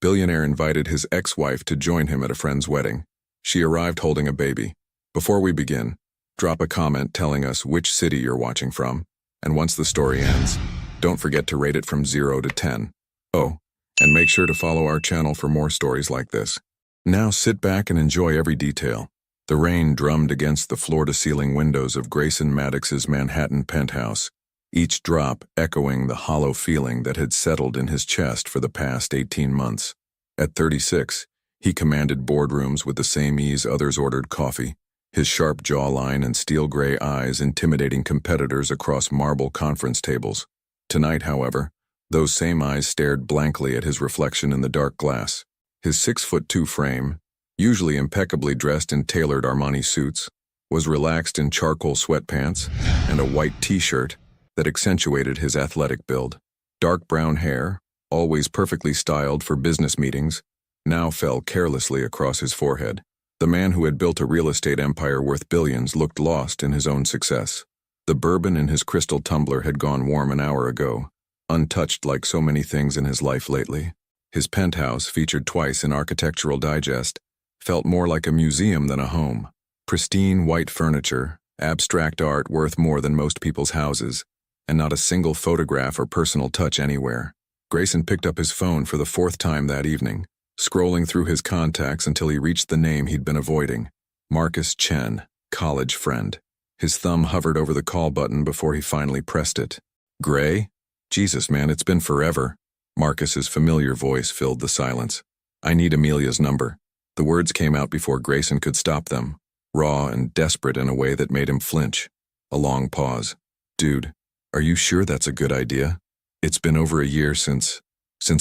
Billionaire invited his ex-wife to join him at a friend's wedding. She arrived holding a baby. Before we begin, drop a comment telling us which city you're watching from, and once the story ends, don't forget to rate it from 0 to 10. Oh, and make sure to follow our channel for more stories like this. Now sit back and enjoy every detail. The rain drummed against the floor-to-ceiling windows of Grayson Maddox's Manhattan penthouse, each drop echoing the hollow feeling that had settled in his chest for the past 18 months. At 36, he commanded boardrooms with the same ease others ordered coffee, his sharp jawline and steel-gray eyes intimidating competitors across marble conference tables. Tonight, however, those same eyes stared blankly at his reflection in the dark glass. His 6'2" frame, usually impeccably dressed in tailored Armani suits, was relaxed in charcoal sweatpants and a white t-shirt that accentuated his athletic build. Dark brown hair, always perfectly styled for business meetings, now fell carelessly across his forehead. The man who had built a real estate empire worth billions looked lost in his own success. The bourbon in his crystal tumbler had gone warm an hour ago, untouched like so many things in his life lately. His penthouse, featured twice in Architectural Digest, felt more like a museum than a home. Pristine white furniture, abstract art worth more than most people's houses, and not a single photograph or personal touch anywhere. Grayson picked up his phone for the 4th time that evening, scrolling through his contacts until he reached the name he'd been avoiding. Marcus Chen, college friend. His thumb hovered over the call button before he finally pressed it. Gray? Jesus, man, it's been forever. Marcus's familiar voice filled the silence. I need Amelia's number. The words came out before Grayson could stop them, raw and desperate in a way that made him flinch. A long pause. Dude, are you sure that's a good idea? It's been over a year since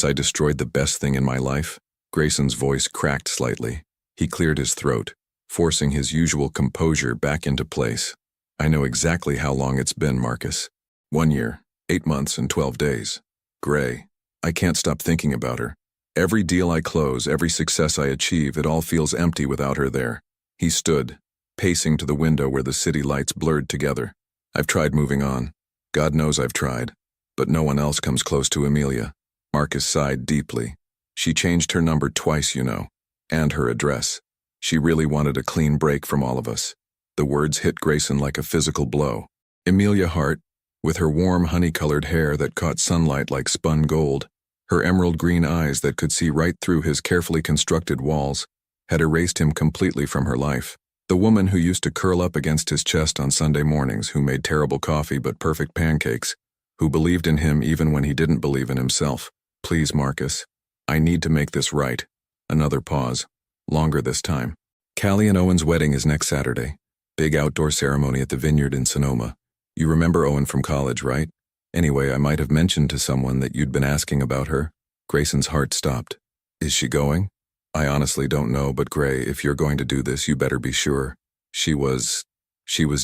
I destroyed the best thing in my life. Grayson's voice cracked slightly. He cleared his throat, forcing his usual composure back into place. I know exactly how long it's been, Marcus. 1 year, 8 months, and 12 days. Gray, I can't stop thinking about her. Every deal I close, every success I achieve, it all feels empty without her there. He stood, pacing to the window where the city lights blurred together. I've tried moving on. God knows I've tried. But no one else comes close to Amelia. Marcus sighed deeply. She changed her number twice, you know, and her address. She really wanted a clean break from all of us. The words hit Grayson like a physical blow. Amelia Hart, with her warm honey-colored hair that caught sunlight like spun gold, her emerald green eyes that could see right through his carefully constructed walls, had erased him completely from her life. The woman who used to curl up against his chest on Sunday mornings, who made terrible coffee but perfect pancakes, who believed in him even when he didn't believe in himself. Please, Marcus. I need to make this right. Another pause. Longer this time. Callie and Owen's wedding is next Saturday. Big outdoor ceremony at the Vineyard in Sonoma. You remember Owen from college, right? Anyway, I might have mentioned to someone that you'd been asking about her. Grayson's heart stopped. Is she going? I honestly don't know, but Gray, if you're going to do this, you better be sure. She was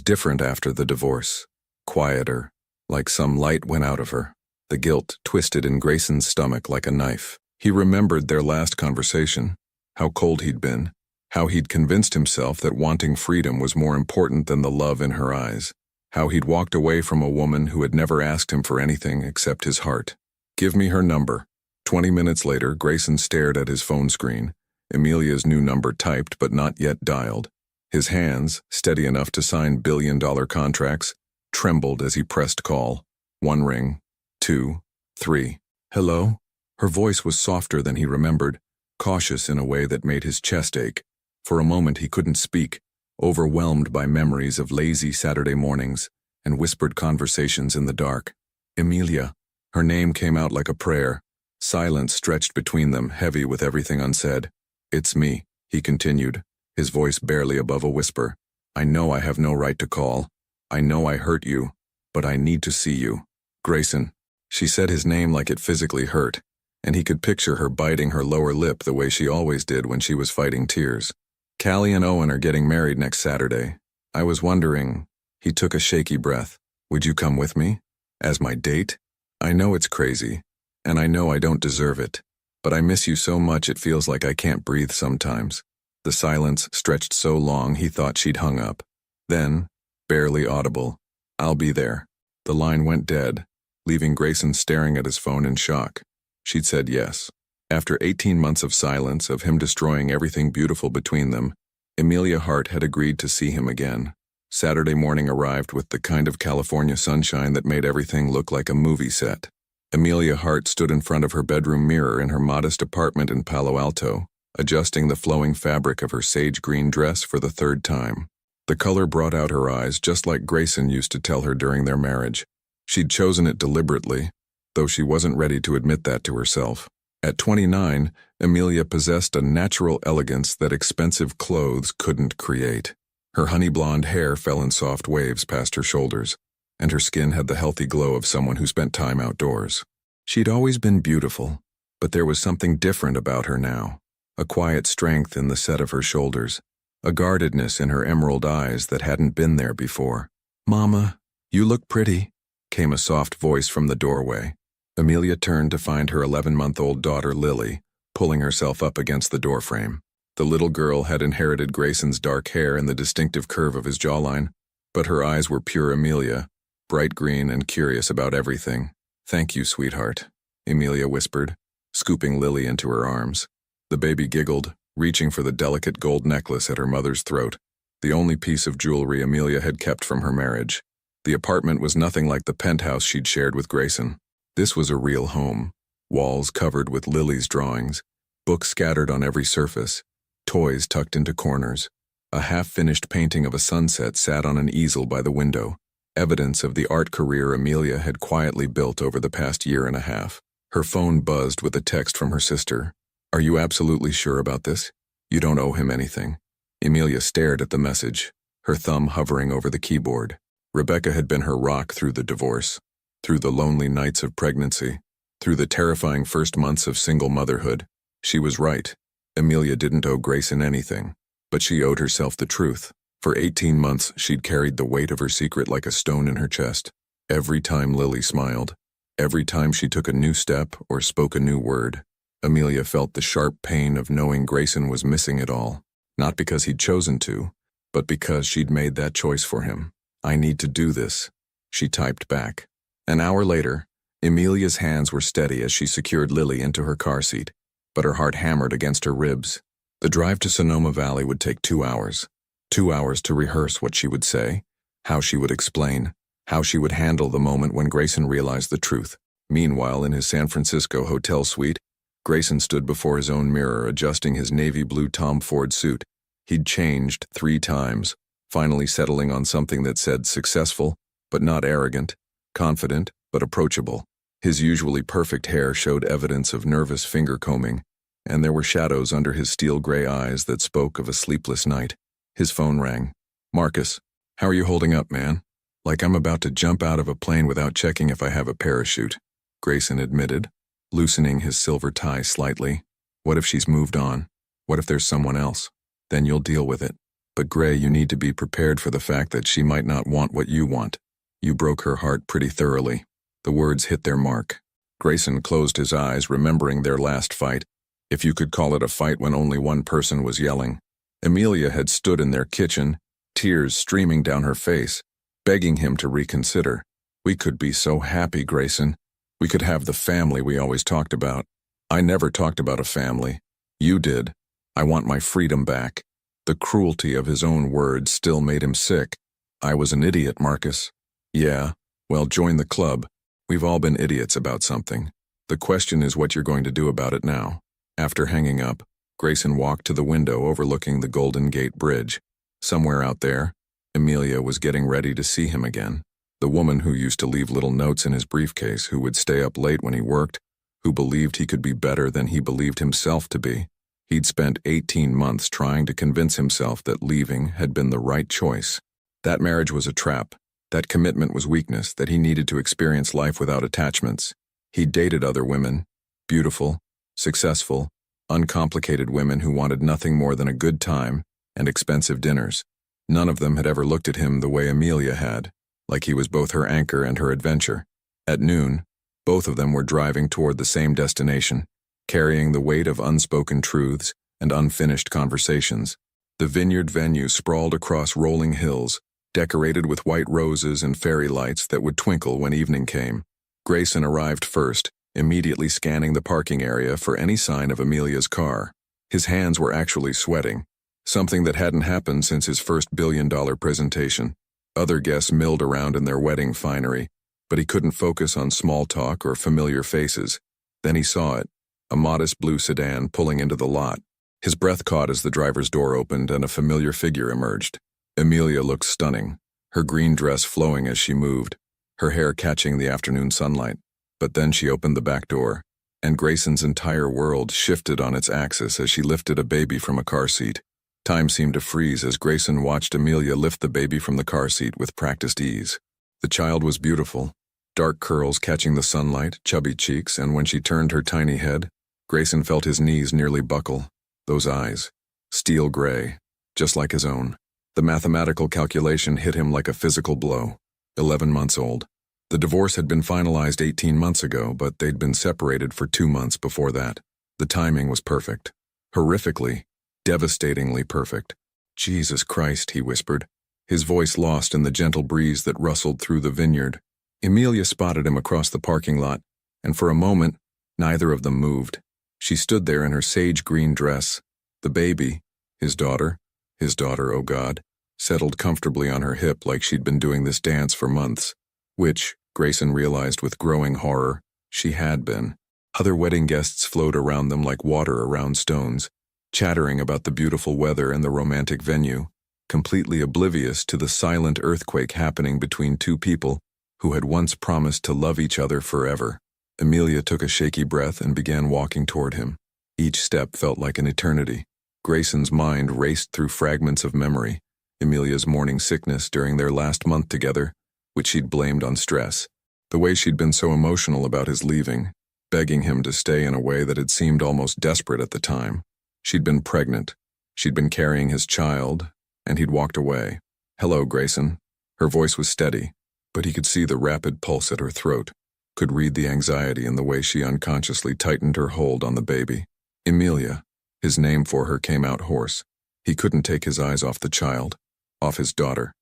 different after the divorce. Quieter. Like some light went out of her. The guilt twisted in Grayson's stomach like a knife. He remembered their last conversation, how cold he'd been, how he'd convinced himself that wanting freedom was more important than the love in her eyes, how he'd walked away from a woman who had never asked him for anything except his heart. Give me her number. 20 minutes later, Grayson stared at his phone screen, Amelia's new number typed but not yet dialed. His hands, steady enough to sign billion-dollar contracts, trembled as he pressed call. 1 ring, 2, 3. Hello? Her voice was softer than he remembered, cautious in a way that made his chest ache. For a moment he couldn't speak, overwhelmed by memories of lazy Saturday mornings and whispered conversations in the dark. Amelia. Her name came out like a prayer. Silence stretched between them, heavy with everything unsaid. It's me, he continued, his voice barely above a whisper. I know I have no right to call. I know I hurt you, but I need to see you. Grayson. She said his name like it physically hurt, and he could picture her biting her lower lip the way she always did when she was fighting tears. Callie and Owen are getting married next Saturday. I was wondering, he took a shaky breath, would you come with me? As my date? I know it's crazy, and I know I don't deserve it, but I miss you so much it feels like I can't breathe sometimes. The silence stretched so long he thought she'd hung up. Then, barely audible, I'll be there. The line went dead, leaving Grayson staring at his phone in shock. She'd said yes. After 18 months of silence, of him destroying everything beautiful between them, Amelia Hart had agreed to see him again. Saturday morning arrived with the kind of California sunshine that made everything look like a movie set. Amelia Hart stood in front of her bedroom mirror in her modest apartment in Palo Alto, adjusting the flowing fabric of her sage green dress for the third time. The color brought out her eyes, just like Grayson used to tell her during their marriage. She'd chosen it deliberately, though she wasn't ready to admit that to herself. At 29, Amelia possessed a natural elegance that expensive clothes couldn't create. Her honey blonde hair fell in soft waves past her shoulders, and her skin had the healthy glow of someone who spent time outdoors. She'd always been beautiful, but there was something different about her now. A quiet strength in the set of her shoulders, a guardedness in her emerald eyes that hadn't been there before. "Mama, you look pretty," came a soft voice from the doorway. Amelia turned to find her 11-month-old daughter Lily, pulling herself up against the doorframe. The little girl had inherited Grayson's dark hair and the distinctive curve of his jawline, but her eyes were pure Amelia, bright green and curious about everything. "Thank you, sweetheart," Amelia whispered, scooping Lily into her arms. The baby giggled, reaching for the delicate gold necklace at her mother's throat, the only piece of jewelry Amelia had kept from her marriage. The apartment was nothing like the penthouse she'd shared with Grayson. This was a real home, walls covered with Lily's drawings, books scattered on every surface, toys tucked into corners. A half-finished painting of a sunset sat on an easel by the window, evidence of the art career Amelia had quietly built over the past year and a half. Her phone buzzed with a text from her sister. "Are you absolutely sure about this? You don't owe him anything." Amelia stared at the message, her thumb hovering over the keyboard. Rebecca had been her rock through the divorce, through the lonely nights of pregnancy, through the terrifying first months of single motherhood. She was right. Amelia didn't owe Grayson anything, but she owed herself the truth. For 18 months, she'd carried the weight of her secret like a stone in her chest. Every time Lily smiled, every time she took a new step or spoke a new word, Amelia felt the sharp pain of knowing Grayson was missing it all. Not because he'd chosen to, but because she'd made that choice for him. "I need to do this," she typed back. An hour later, Amelia's hands were steady as she secured Lily into her car seat, but her heart hammered against her ribs. The drive to Sonoma Valley would take 2 hours. 2 hours to rehearse what she would say, how she would explain, how she would handle the moment when Grayson realized the truth. Meanwhile, in his San Francisco hotel suite, Grayson stood before his own mirror adjusting his navy blue Tom Ford suit. He'd changed 3 times, finally settling on something that said successful, but not arrogant, confident, but approachable. His usually perfect hair showed evidence of nervous finger combing, and there were shadows under his steel gray eyes that spoke of a sleepless night. His phone rang. "Marcus, how are you holding up, man?" "Like I'm about to jump out of a plane without checking if I have a parachute," Grayson admitted, loosening his silver tie slightly. "What if she's moved on? What if there's someone else? Then you'll deal with it. But Gray, you need to be prepared for the fact that she might not want what you want. You broke her heart pretty thoroughly." The words hit their mark. Grayson closed his eyes, remembering their last fight, if you could call it a fight when only one person was yelling. Amelia had stood in their kitchen, tears streaming down her face, begging him to reconsider. "We could be so happy, Grayson. We could have the family we always talked about." "I never talked about a family. You did. I want my freedom back." The cruelty of his own words still made him sick. "I was an idiot, Marcus." "Yeah, well, join the club. We've all been idiots about something. The question is what you're going to do about it now." After hanging up, Grayson walked to the window overlooking the Golden Gate Bridge. Somewhere out there, Amelia was getting ready to see him again. The woman who used to leave little notes in his briefcase, who would stay up late when he worked, who believed he could be better than he believed himself to be. He'd spent 18 months trying to convince himself that leaving had been the right choice. That marriage was a trap. That commitment was weakness, that he needed to experience life without attachments. He'd dated other women, beautiful, successful, uncomplicated women who wanted nothing more than a good time and expensive dinners. None of them had ever looked at him the way Amelia had, like he was both her anchor and her adventure. At noon, both of them were driving toward the same destination, carrying the weight of unspoken truths and unfinished conversations. The vineyard venue sprawled across rolling hills, decorated with white roses and fairy lights that would twinkle when evening came. Grayson arrived first, immediately scanning the parking area for any sign of Amelia's car. His hands were actually sweating, something that hadn't happened since his first billion-dollar presentation. Other guests milled around in their wedding finery, but he couldn't focus on small talk or familiar faces. Then he saw it, a modest blue sedan pulling into the lot. His breath caught as the driver's door opened and a familiar figure emerged. Amelia looked stunning, her green dress flowing as she moved, her hair catching the afternoon sunlight. But then she opened the back door, and Grayson's entire world shifted on its axis as she lifted a baby from a car seat. Time seemed to freeze as Grayson watched Amelia lift the baby from the car seat with practiced ease. The child was beautiful, dark curls catching the sunlight, chubby cheeks, and when she turned her tiny head, Grayson felt his knees nearly buckle. Those eyes, steel gray, just like his own. The mathematical calculation hit him like a physical blow. 11 months old. The divorce had been finalized 18 months ago, but they'd been separated for 2 months before that. The timing was perfect. Horrifically, devastatingly perfect. Jesus Christ, he whispered, his voice lost in the gentle breeze that rustled through the vineyard. Amelia spotted him across the parking lot, and for a moment, neither of them moved. She stood there in her sage-green dress. The baby, his daughter, oh God, settled comfortably on her hip like she'd been doing this dance for months, which, Grayson realized with growing horror, she had been. Other wedding guests flowed around them like water around stones, chattering about the beautiful weather and the romantic venue, completely oblivious to the silent earthquake happening between two people who had once promised to love each other forever. Amelia took a shaky breath and began walking toward him. Each step felt like an eternity. Grayson's mind raced through fragments of memory, Amelia's morning sickness during their last month together, which she'd blamed on stress, the way she'd been so emotional about his leaving, begging him to stay in a way that had seemed almost desperate at the time. She'd been pregnant, she'd been carrying his child, and he'd walked away. "Hello, Grayson." Her voice was steady, but he could see the rapid pulse at her throat, could read the anxiety in the way she unconsciously tightened her hold on the baby. Amelia, his name for her came out hoarse. He couldn't take his eyes off the child, off his daughter.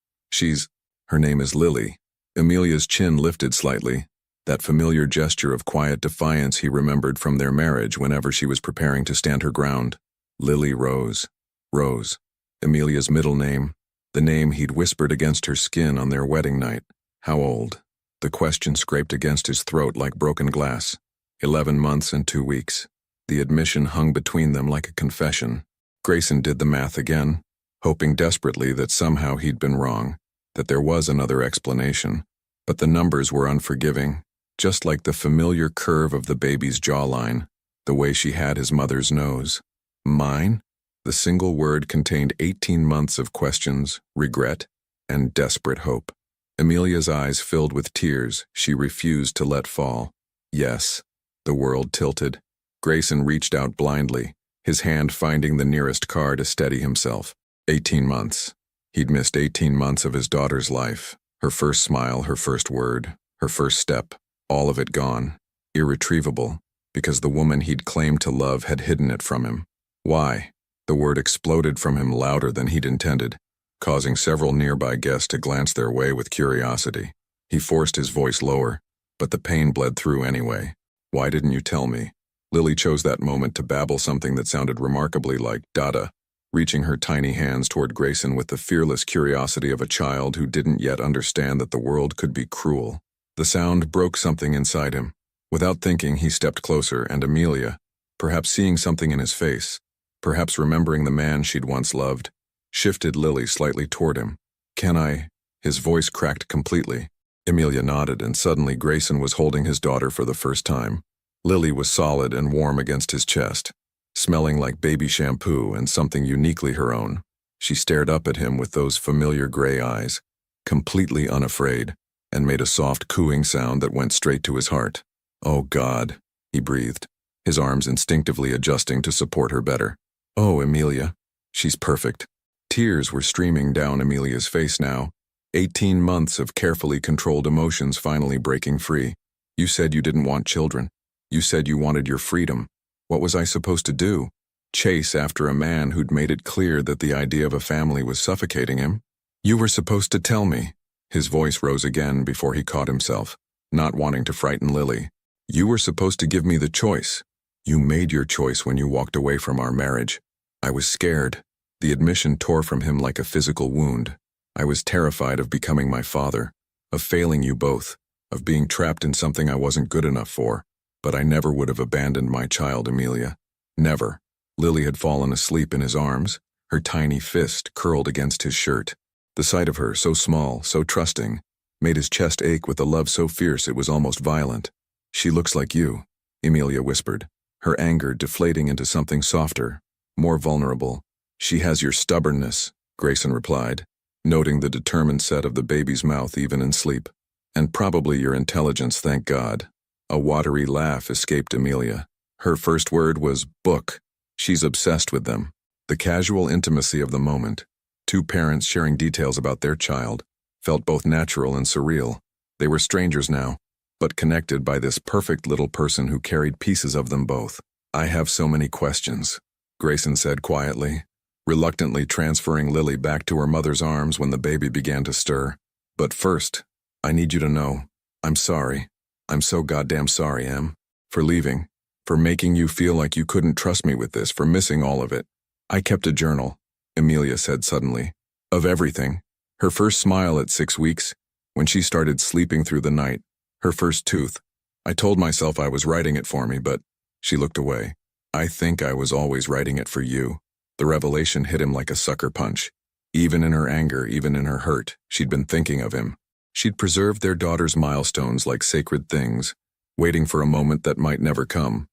Her name is Lily. Amelia's chin lifted slightly, that familiar gesture of quiet defiance he remembered from their marriage whenever she was preparing to stand her ground. Lily Rose. Rose. Amelia's middle name, the name he'd whispered against her skin on their wedding night. How old? The question scraped against his throat like broken glass. 11 months and 2 weeks. The admission hung between them like a confession. Grayson did the math again, hoping desperately that somehow he'd been wrong, that there was another explanation. But the numbers were unforgiving, just like the familiar curve of the baby's jawline, the way she had his mother's nose. Mine? The single word contained 18 months of questions, regret, and desperate hope. Amelia's eyes filled with tears she refused to let fall. Yes. The world tilted. Grayson reached out blindly, his hand finding the nearest car to steady himself. 18 months. He'd missed 18 months of his daughter's life. Her first smile, her first word, her first step, all of it gone. Irretrievable, because the woman he'd claimed to love had hidden it from him. Why? The word exploded from him louder than he'd intended, causing several nearby guests to glance their way with curiosity. He forced his voice lower, but the pain bled through anyway. Why didn't you tell me? Lily chose that moment to babble something that sounded remarkably like Dada, reaching her tiny hands toward Grayson with the fearless curiosity of a child who didn't yet understand that the world could be cruel. The sound broke something inside him. Without thinking, he stepped closer, and Amelia, perhaps seeing something in his face, perhaps remembering the man she'd once loved, shifted Lily slightly toward him. "Can I?" His voice cracked completely. Amelia nodded, and suddenly Grayson was holding his daughter for the first time. Lily was solid and warm against his chest, smelling like baby shampoo and something uniquely her own. She stared up at him with those familiar gray eyes, completely unafraid, and made a soft cooing sound that went straight to his heart. "Oh God," he breathed, his arms instinctively adjusting to support her better. "Oh, Amelia, she's perfect." Tears were streaming down Amelia's face now, 18 months of carefully controlled emotions finally breaking free. "You said you didn't want children. You said you wanted your freedom. What was I supposed to do? Chase after a man who'd made it clear that the idea of a family was suffocating him? You were supposed to tell me." His voice rose again before he caught himself, not wanting to frighten Lily. You were supposed to give me the choice. You made your choice when you walked away from our marriage. I was scared. The admission tore from him like a physical wound. I was terrified of becoming my father, of failing you both, of being trapped in something I wasn't good enough for. But I never would have abandoned my child, Amelia. Never. Lily had fallen asleep in his arms, her tiny fist curled against his shirt. The sight of her, so small, so trusting, made his chest ache with a love so fierce it was almost violent. She looks like you, Amelia whispered, her anger deflating into something softer, more vulnerable. She has your stubbornness, Grayson replied, noting the determined set of the baby's mouth even in sleep. And probably your intelligence, thank God. A watery laugh escaped Amelia. Her first word was book. She's obsessed with them. The casual intimacy of the moment, two parents sharing details about their child, felt both natural and surreal. They were strangers now, but connected by this perfect little person who carried pieces of them both. I have so many questions, Grayson said quietly, reluctantly transferring Lily back to her mother's arms when the baby began to stir. But first, I need you to know, I'm sorry. I'm so goddamn sorry, Em, for leaving, for making you feel like you couldn't trust me with this, for missing all of it. I kept a journal, Amelia said suddenly, of everything. Her first smile at 6 weeks, when she started sleeping through the night, her first tooth. I told myself I was writing it for me, but she looked away. I think I was always writing it for you. The revelation hit him like a sucker punch. Even in her anger, even in her hurt, she'd been thinking of him. She'd preserved their daughter's milestones like sacred things, waiting for a moment that might never come.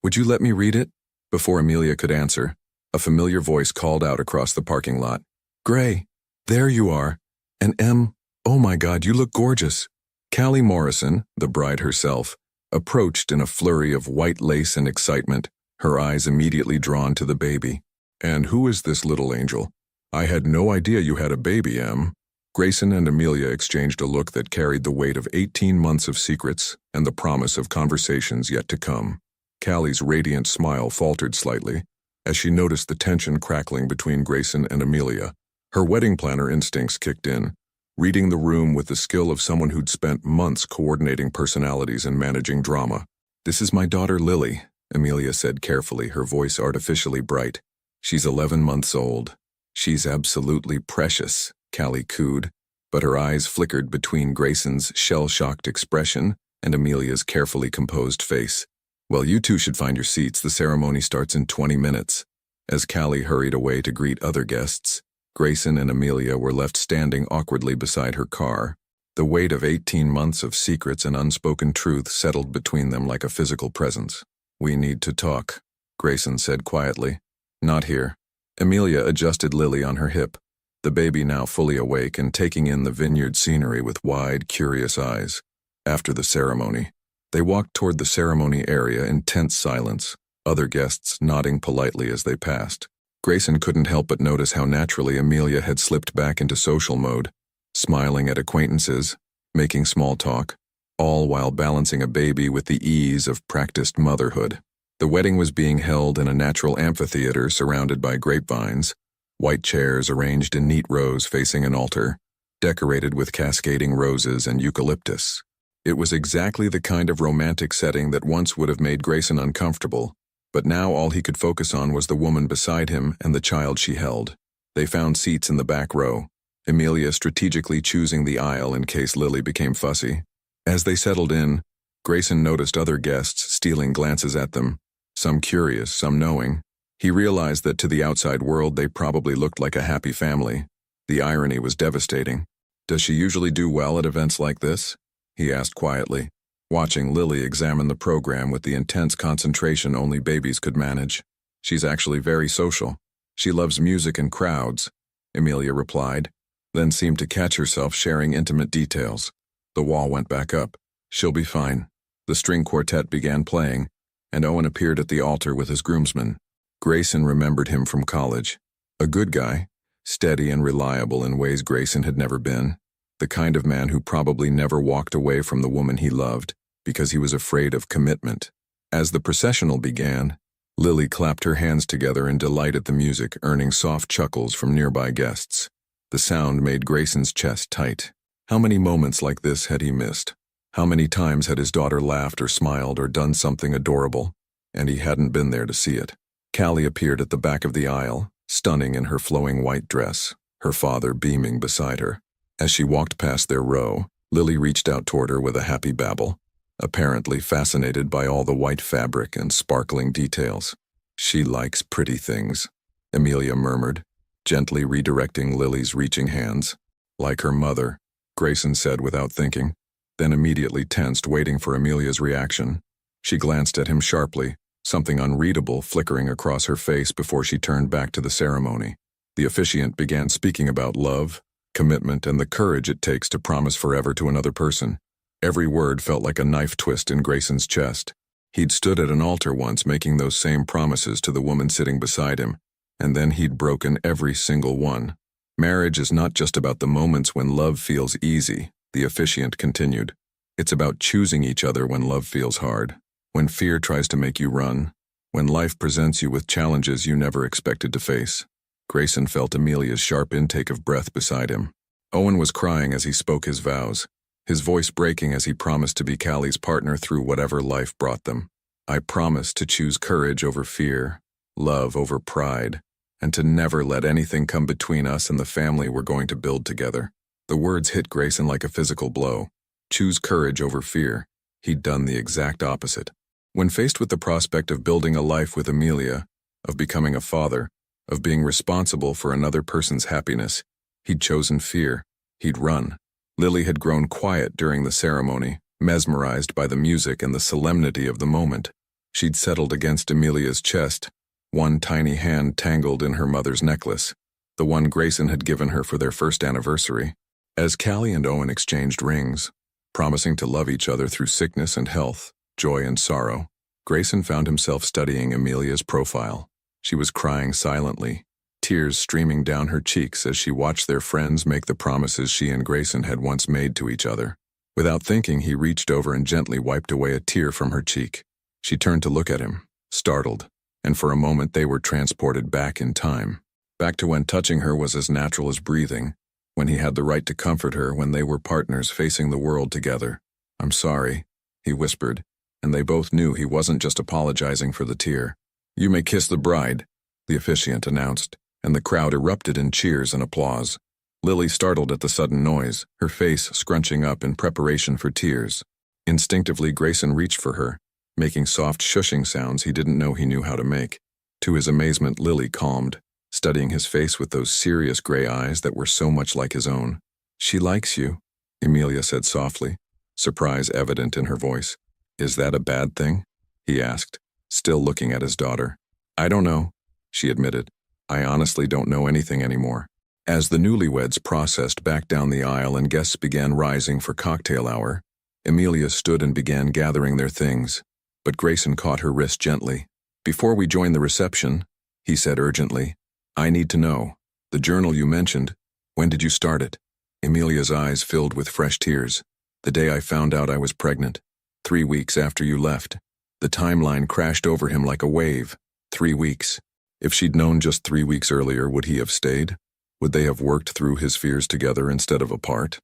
Would you let me read it? Before Amelia could answer, a familiar voice called out across the parking lot. Gray, there you are. And Em, oh my God, you look gorgeous. Callie Morrison, the bride herself, approached in a flurry of white lace and excitement, her eyes immediately drawn to the baby. And who is this little angel? I had no idea you had a baby, Em. Grayson and Amelia exchanged a look that carried the weight of 18 months of secrets and the promise of conversations yet to come. Callie's radiant smile faltered slightly as she noticed the tension crackling between Grayson and Amelia. Her wedding planner instincts kicked in, reading the room with the skill of someone who'd spent months coordinating personalities and managing drama. This is my daughter Lily, Amelia said carefully, her voice artificially bright. She's 11 months old. She's absolutely precious, Callie cooed, but her eyes flickered between Grayson's shell-shocked expression and Amelia's carefully composed face. Well, you two should find your seats. The ceremony starts in 20 minutes. As Callie hurried away to greet other guests, Grayson and Amelia were left standing awkwardly beside her car. The weight of 18 months of secrets and unspoken truth settled between them like a physical presence. We need to talk, Grayson said quietly. Not here. Amelia adjusted Lily on her hip, the baby now fully awake and taking in the vineyard scenery with wide, curious eyes. After the ceremony, they walked toward the ceremony area in tense silence, other guests nodding politely as they passed. Grayson couldn't help but notice how naturally Amelia had slipped back into social mode, smiling at acquaintances, making small talk, all while balancing a baby with the ease of practiced motherhood. The wedding was being held in a natural amphitheater surrounded by grapevines, white chairs arranged in neat rows facing an altar, decorated with cascading roses and eucalyptus. It was exactly the kind of romantic setting that once would have made Grayson uncomfortable, but now all he could focus on was the woman beside him and the child she held. They found seats in the back row, Amelia strategically choosing the aisle in case Lily became fussy. As they settled in, Grayson noticed other guests stealing glances at them, some curious, some knowing. He realized that to the outside world they probably looked like a happy family. The irony was devastating. Does she usually do well at events like this? He asked quietly, watching Lily examine the program with the intense concentration only babies could manage. She's actually very social. She loves music and crowds, Amelia replied, then seemed to catch herself sharing intimate details. The wall went back up. She'll be fine. The string quartet began playing, and Owen appeared at the altar with his groomsmen. Grayson remembered him from college. A good guy, steady and reliable in ways Grayson had never been. The kind of man who probably never walked away from the woman he loved because he was afraid of commitment. As the processional began, Lily clapped her hands together in delight at the music, earning soft chuckles from nearby guests. The sound made Grayson's chest tight. How many moments like this had he missed? How many times had his daughter laughed or smiled or done something adorable, and he hadn't been there to see it? Callie appeared at the back of the aisle, stunning in her flowing white dress, her father beaming beside her. As she walked past their row, Lily reached out toward her with a happy babble, apparently fascinated by all the white fabric and sparkling details. "She likes pretty things," Amelia murmured, gently redirecting Lily's reaching hands. "Like her mother," Grayson said without thinking, then immediately tensed, waiting for Amelia's reaction. She glanced at him sharply, something unreadable flickering across her face before she turned back to the ceremony. The officiant began speaking about love, commitment, and the courage it takes to promise forever to another person. Every word felt like a knife twist in Grayson's chest. He'd stood at an altar once making those same promises to the woman sitting beside him, and then he'd broken every single one. "Marriage is not just about the moments when love feels easy," the officiant continued. "It's about choosing each other when love feels hard, when fear tries to make you run, when life presents you with challenges you never expected to face." Grayson felt Amelia's sharp intake of breath beside him. Owen was crying as he spoke his vows, his voice breaking as he promised to be Callie's partner through whatever life brought them. "I promise to choose courage over fear, love over pride, and to never let anything come between us and the family we're going to build together." The words hit Grayson like a physical blow. Choose courage over fear. He'd done the exact opposite. When faced with the prospect of building a life with Amelia, of becoming a father, of being responsible for another person's happiness, he'd chosen fear. He'd run. Lily had grown quiet during the ceremony, mesmerized by the music and the solemnity of the moment. She'd settled against Amelia's chest, one tiny hand tangled in her mother's necklace, the one Grayson had given her for their first anniversary. As Callie and Owen exchanged rings, promising to love each other through sickness and health, joy and sorrow, Grayson found himself studying Amelia's profile. She was crying silently, tears streaming down her cheeks as she watched their friends make the promises she and Grayson had once made to each other. Without thinking, he reached over and gently wiped away a tear from her cheek. She turned to look at him, startled, and for a moment they were transported back in time. Back to when touching her was as natural as breathing, when he had the right to comfort her, when they were partners facing the world together. "I'm sorry," he whispered, and they both knew he wasn't just apologizing for the tear. "You may kiss the bride," the officiant announced, and the crowd erupted in cheers and applause. Lily startled at the sudden noise, her face scrunching up in preparation for tears. Instinctively, Grayson reached for her, making soft shushing sounds he didn't know he knew how to make. To his amazement, Lily calmed, studying his face with those serious gray eyes that were so much like his own. "She likes you," Amelia said softly, surprise evident in her voice. "Is that a bad thing?" he asked, still looking at his daughter. "I don't know," she admitted. "I honestly don't know anything anymore." As the newlyweds processed back down the aisle and guests began rising for cocktail hour, Amelia stood and began gathering their things, but Grayson caught her wrist gently. "Before we join the reception," he said urgently, "I need to know, the journal you mentioned, when did you start it?" Amelia's eyes filled with fresh tears. "The day I found out I was pregnant. 3 weeks after you left." The timeline crashed over him like a wave. 3 weeks. If she'd known just 3 weeks earlier, would he have stayed? Would they have worked through his fears together instead of apart?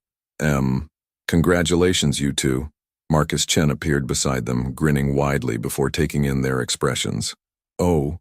Congratulations, you two." Marcus Chen appeared beside them, grinning widely before taking in their expressions. "Oh,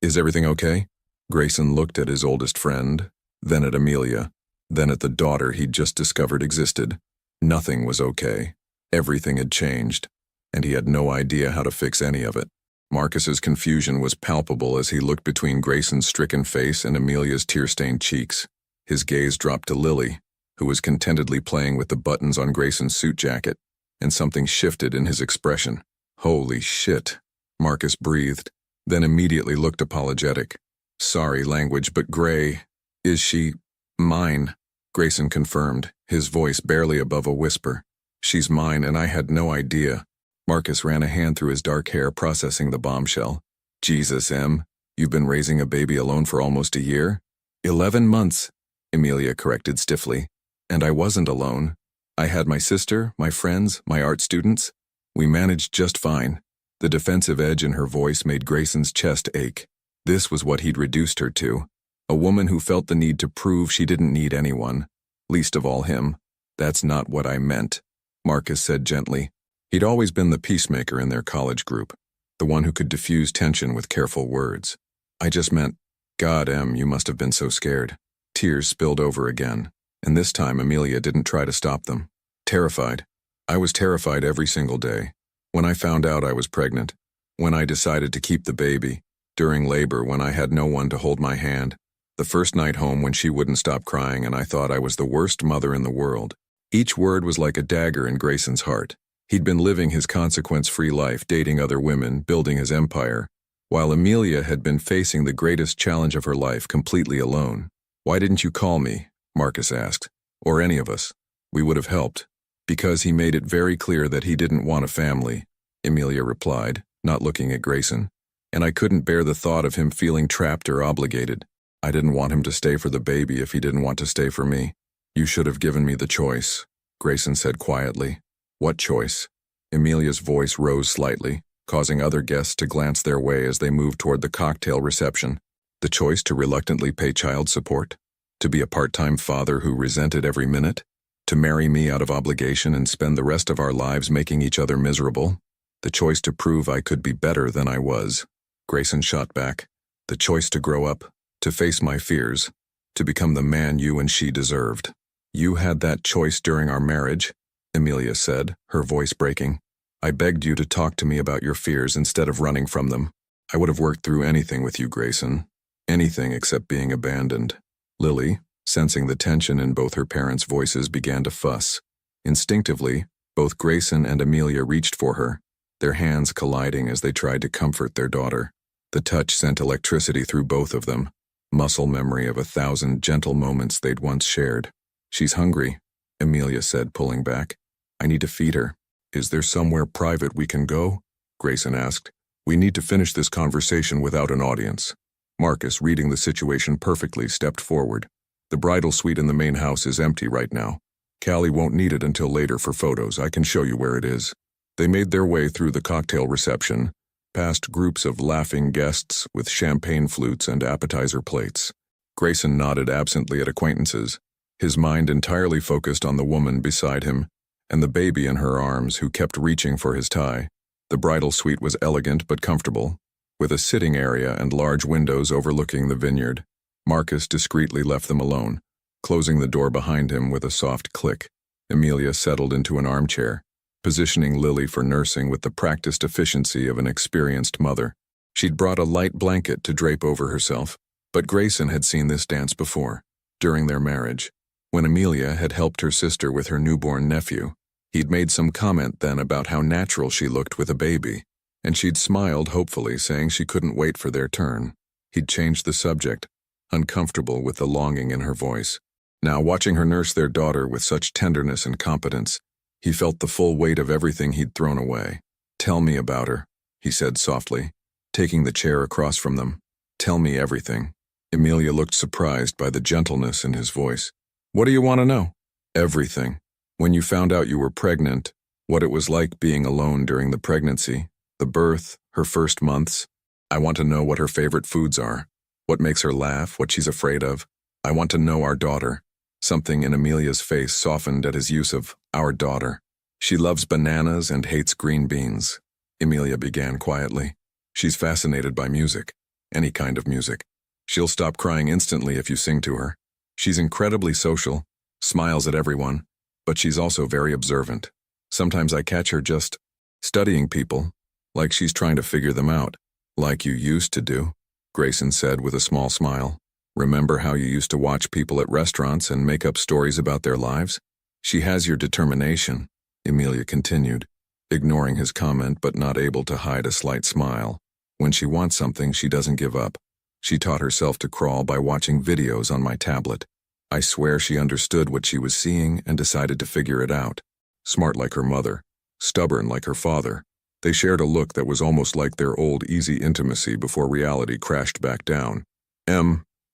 is everything okay?" Grayson looked at his oldest friend, then at Amelia, then at the daughter he'd just discovered existed. Nothing was okay. Everything had changed, and he had no idea how to fix any of it. Marcus's confusion was palpable as he looked between Grayson's stricken face and Amelia's tear-stained cheeks. His gaze dropped to Lily, who was contentedly playing with the buttons on Grayson's suit jacket, and something shifted in his expression. "Holy shit," Marcus breathed, then immediately looked apologetic. "Sorry language, but Gray, is she mine?" Grayson confirmed, his voice barely above a whisper. "She's mine, and I had no idea." Marcus ran a hand through his dark hair, processing the bombshell. "Jesus, Em, you've been raising a baby alone for almost a year?" 11 months, Amelia corrected stiffly. "And I wasn't alone. I had my sister, my friends, my art students. We managed just fine." The defensive edge in her voice made Grayson's chest ache. This was what he'd reduced her to. A woman who felt the need to prove she didn't need anyone, least of all him. "That's not what I meant." Marcus said gently. He'd always been the peacemaker in their college group, the one who could diffuse tension with careful words. I just meant, God, Em, you must have been so scared. Tears spilled over again, and this time Amelia didn't try to stop them. Terrified. I was terrified every single day. When I found out I was pregnant, when I decided to keep the baby, during labor when I had no one to hold my hand, the first night home when she wouldn't stop crying and I thought I was the worst mother in the world. Each word was like a dagger in Grayson's heart. He'd been living his consequence-free life, dating other women, building his empire, while Amelia had been facing the greatest challenge of her life completely alone. Why didn't you call me? Marcus asked. Or any of us. We would have helped. Because he made it very clear that he didn't want a family, Amelia replied, not looking at Grayson. And I couldn't bear the thought of him feeling trapped or obligated. I didn't want him to stay for the baby if he didn't want to stay for me. You should have given me the choice, Grayson said quietly. What choice? Amelia's voice rose slightly, causing other guests to glance their way as they moved toward the cocktail reception. The choice to reluctantly pay child support? To be a part-time father who resented every minute? To marry me out of obligation and spend the rest of our lives making each other miserable? The choice to prove I could be better than I was. Grayson shot back. The choice to grow up, to face my fears, to become the man you and she deserved. You had that choice during our marriage, Amelia said, her voice breaking. I begged you to talk to me about your fears instead of running from them. I would have worked through anything with you, Grayson. Anything except being abandoned. Lily, sensing the tension in both her parents' voices, began to fuss. Instinctively, both Grayson and Amelia reached for her, their hands colliding as they tried to comfort their daughter. The touch sent electricity through both of them, muscle memory of 1,000 gentle moments they'd once shared. She's hungry, Amelia said, pulling back. I need to feed her. Is there somewhere private we can go? Grayson asked. We need to finish this conversation without an audience. Marcus, reading the situation perfectly, stepped forward. The bridal suite in the main house is empty right now. Callie won't need it until later for photos. I can show you where it is. They made their way through the cocktail reception, past groups of laughing guests with champagne flutes and appetizer plates. Grayson nodded absently at acquaintances, his mind entirely focused on the woman beside him and the baby in her arms who kept reaching for his tie. The bridal suite was elegant but comfortable, with a sitting area and large windows overlooking the vineyard. Marcus discreetly left them alone, closing the door behind him with a soft click. Amelia settled into an armchair, positioning Lily for nursing with the practiced efficiency of an experienced mother. She'd brought a light blanket to drape over herself, but Grayson had seen this dance before, during their marriage, when Amelia had helped her sister with her newborn nephew. He'd made some comment then about how natural she looked with a baby, and she'd smiled hopefully, saying she couldn't wait for their turn. He'd changed the subject, uncomfortable with the longing in her voice. Now, watching her nurse their daughter with such tenderness and competence, he felt the full weight of everything he'd thrown away. Tell me about her, he said softly, taking the chair across from them. Tell me everything. Amelia looked surprised by the gentleness in his voice. What do you want to know? Everything. When you found out you were pregnant, what it was like being alone during the pregnancy, the birth, her first months. I want to know what her favorite foods are, what makes her laugh, what she's afraid of. I want to know our daughter. Something in Amelia's face softened at his use of our daughter. She loves bananas and hates green beans, Amelia began quietly. She's fascinated by music, any kind of music. She'll stop crying instantly if you sing to her. She's incredibly social, smiles at everyone, but she's also very observant. Sometimes I catch her just studying people, like she's trying to figure them out, like you used to do, Grayson said with a small smile. Remember how you used to watch people at restaurants and make up stories about their lives? She has your determination, Amelia continued, ignoring his comment but not able to hide a slight smile. When she wants something, she doesn't give up. She taught herself to crawl by watching videos on my tablet. I swear she understood what she was seeing and decided to figure it out. Smart like her mother, stubborn like her father. They shared a look that was almost like their old easy intimacy before reality crashed back down.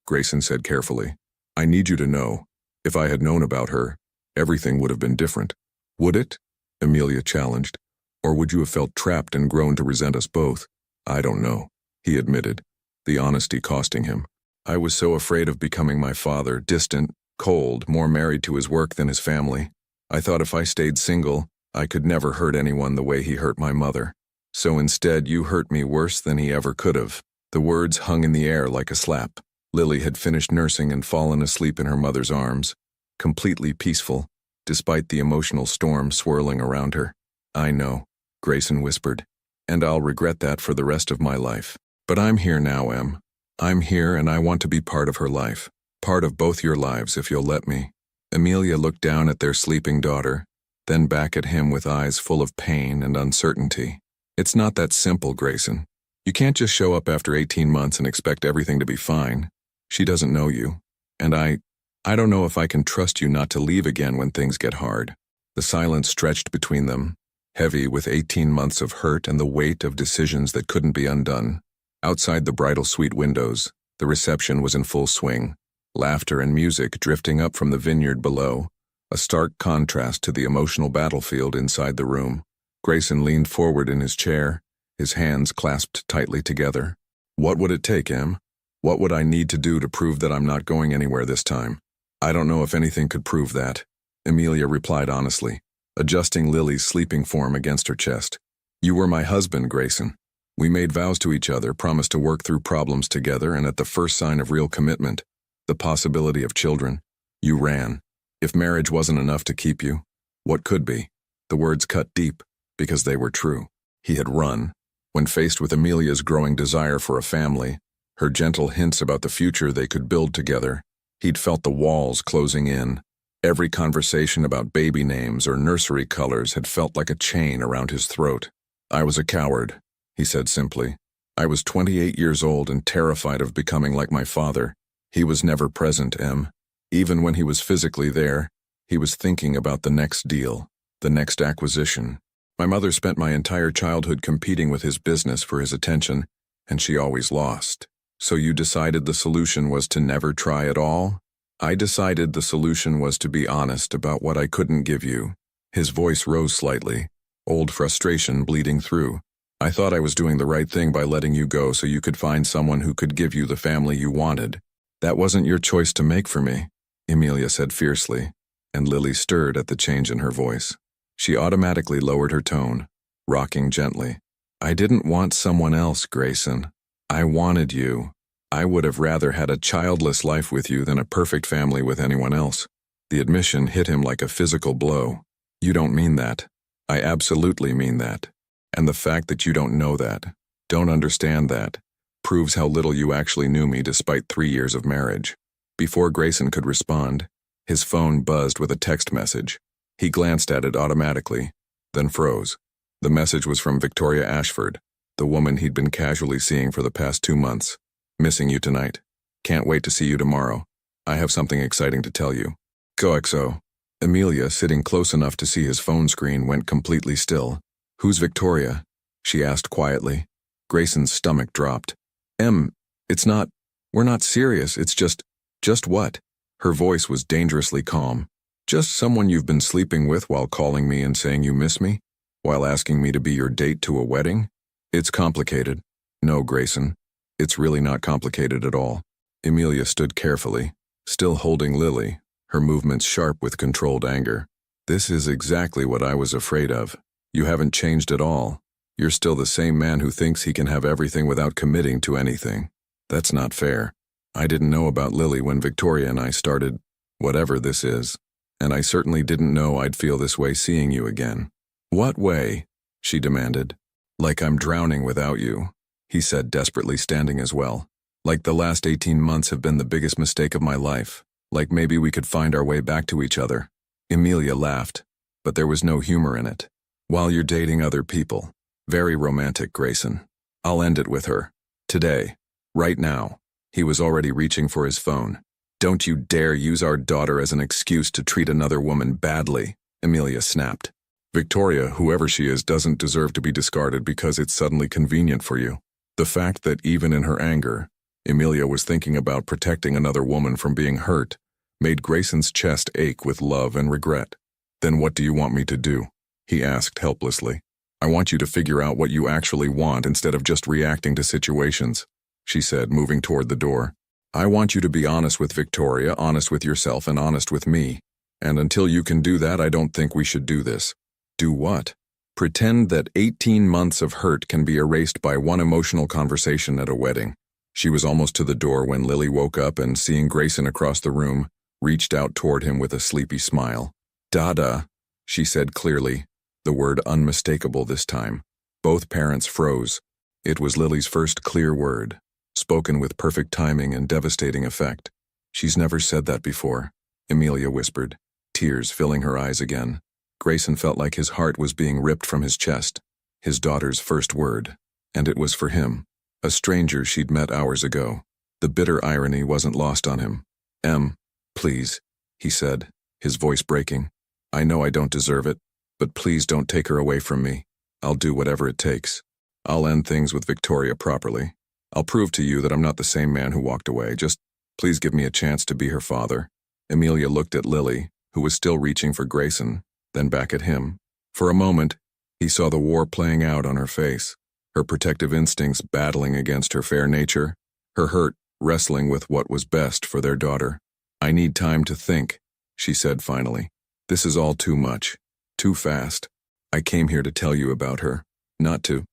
Grayson said carefully, I need you to know, if I had known about her, everything would have been different. Would it? Amelia challenged. Or would you have felt trapped and grown to resent us both? I don't know, he admitted, the honesty costing him. I was so afraid of becoming my father, distant, cold, more married to his work than his family. I thought if I stayed single, I could never hurt anyone the way he hurt my mother. So instead, you hurt me worse than he ever could have." The words hung in the air like a slap. Lily had finished nursing and fallen asleep in her mother's arms, completely peaceful, despite the emotional storm swirling around her. "I know," Grayson whispered, "and I'll regret that for the rest of my life. But I'm here now, Em. I'm here and I want to be part of her life. Part of both your lives, if you'll let me." Amelia looked down at their sleeping daughter, then back at him with eyes full of pain and uncertainty. "It's not that simple, Grayson. You can't just show up after 18 months and expect everything to be fine. She doesn't know you. And I don't know if I can trust you not to leave again when things get hard." The silence stretched between them, heavy with 18 months of hurt and the weight of decisions that couldn't be undone. Outside the bridal suite windows, the reception was in full swing, laughter and music drifting up from the vineyard below, a stark contrast to the emotional battlefield inside the room. Grayson leaned forward in his chair, his hands clasped tightly together. "What would it take, Em? What would I need to do to prove that I'm not going anywhere this time?" "I don't know if anything could prove that," Amelia replied honestly, adjusting Lily's sleeping form against her chest. "You were my husband, Grayson. We made vows to each other, promised to work through problems together, and at the first sign of real commitment, the possibility of children, you ran. If marriage wasn't enough to keep you, what could be?" The words cut deep, because they were true. He had run. When faced with Amelia's growing desire for a family, her gentle hints about the future they could build together, he'd felt the walls closing in. Every conversation about baby names or nursery colors had felt like a chain around his throat. "I was a coward," he said simply. "I was 28 years old and terrified of becoming like my father. He was never present, Em. Even when he was physically there, he was thinking about the next deal, the next acquisition. My mother spent my entire childhood competing with his business for his attention, and she always lost. So you decided the solution was to never try at all?" "I decided the solution was to be honest about what I couldn't give you." His voice rose slightly, old frustration bleeding through. "I thought I was doing the right thing by letting you go so you could find someone who could give you the family you wanted. That wasn't your choice to make for me," Amelia said fiercely, and Lily stirred at the change in her voice. She automatically lowered her tone, rocking gently. "I didn't want someone else, Grayson. I wanted you. I would have rather had a childless life with you than a perfect family with anyone else." The admission hit him like a physical blow. "You don't mean that." "I absolutely mean that. And the fact that you don't know that, don't understand that, proves how little you actually knew me despite 3 years of marriage." Before Grayson could respond, his phone buzzed with a text message. He glanced at it automatically, then froze. The message was from Victoria Ashford, the woman he'd been casually seeing for the past 2 months. "Missing you tonight. Can't wait to see you tomorrow. I have something exciting to tell you. XOXO." Amelia, sitting close enough to see his phone screen, went completely still. "Who's Victoria?" she asked quietly. Grayson's stomach dropped. We're not serious, it's just what?" Her voice was dangerously calm. "Just someone you've been sleeping with while calling me and saying you miss me, while asking me to be your date to a wedding? It's complicated." "No, Grayson, it's really not complicated at all." Amelia stood carefully, still holding Lily, her movements sharp with controlled anger. "This is exactly what I was afraid of. You haven't changed at all. You're still the same man who thinks he can have everything without committing to anything. That's not fair. I didn't know about Lily when Victoria and I started, whatever this is, and I certainly didn't know I'd feel this way seeing you again." "What way?" she demanded. "Like I'm drowning without you," he said desperately, standing as well. "Like the last 18 months have been the biggest mistake of my life. Like maybe we could find our way back to each other." Amelia laughed, but there was no humor in it. "While you're dating other people. Very romantic, Grayson. I'll end it with her. Today. Right now." He was already reaching for his phone. "Don't you dare use our daughter as an excuse to treat another woman badly," Amelia snapped. "Victoria, whoever she is, doesn't deserve to be discarded because it's suddenly convenient for you." The fact that even in her anger, Amelia was thinking about protecting another woman from being hurt made Grayson's chest ache with love and regret. "Then what do you want me to do?" he asked helplessly. "I want you to figure out what you actually want instead of just reacting to situations," she said, moving toward the door. "I want you to be honest with Victoria, honest with yourself, and honest with me. And until you can do that, I don't think we should do this." Do what? Pretend that 18 months of hurt can be erased by one emotional conversation at a wedding. She was almost to the door when Lily woke up and, seeing Grayson across the room, reached out toward him with a sleepy smile. "Dada," she said clearly, the word unmistakable this time. Both parents froze. It was Lily's first clear word, spoken with perfect timing and devastating effect. "She's never said that before," Amelia whispered, tears filling her eyes again. Grayson felt like his heart was being ripped from his chest. His daughter's first word. And it was for him, a stranger she'd met hours ago. The bitter irony wasn't lost on him. Please," he said, his voice breaking. "I know I don't deserve it, but please don't take her away from me. I'll do whatever it takes. I'll end things with Victoria properly. I'll prove to you that I'm not the same man who walked away. Just please give me a chance to be her father." Amelia looked at Lily, who was still reaching for Grayson, then back at him. For a moment, he saw the war playing out on her face, her protective instincts battling against her fair nature, her hurt wrestling with what was best for their daughter. "I need time to think," she said finally. "This is all too much, too fast. I came here to tell you about her, not to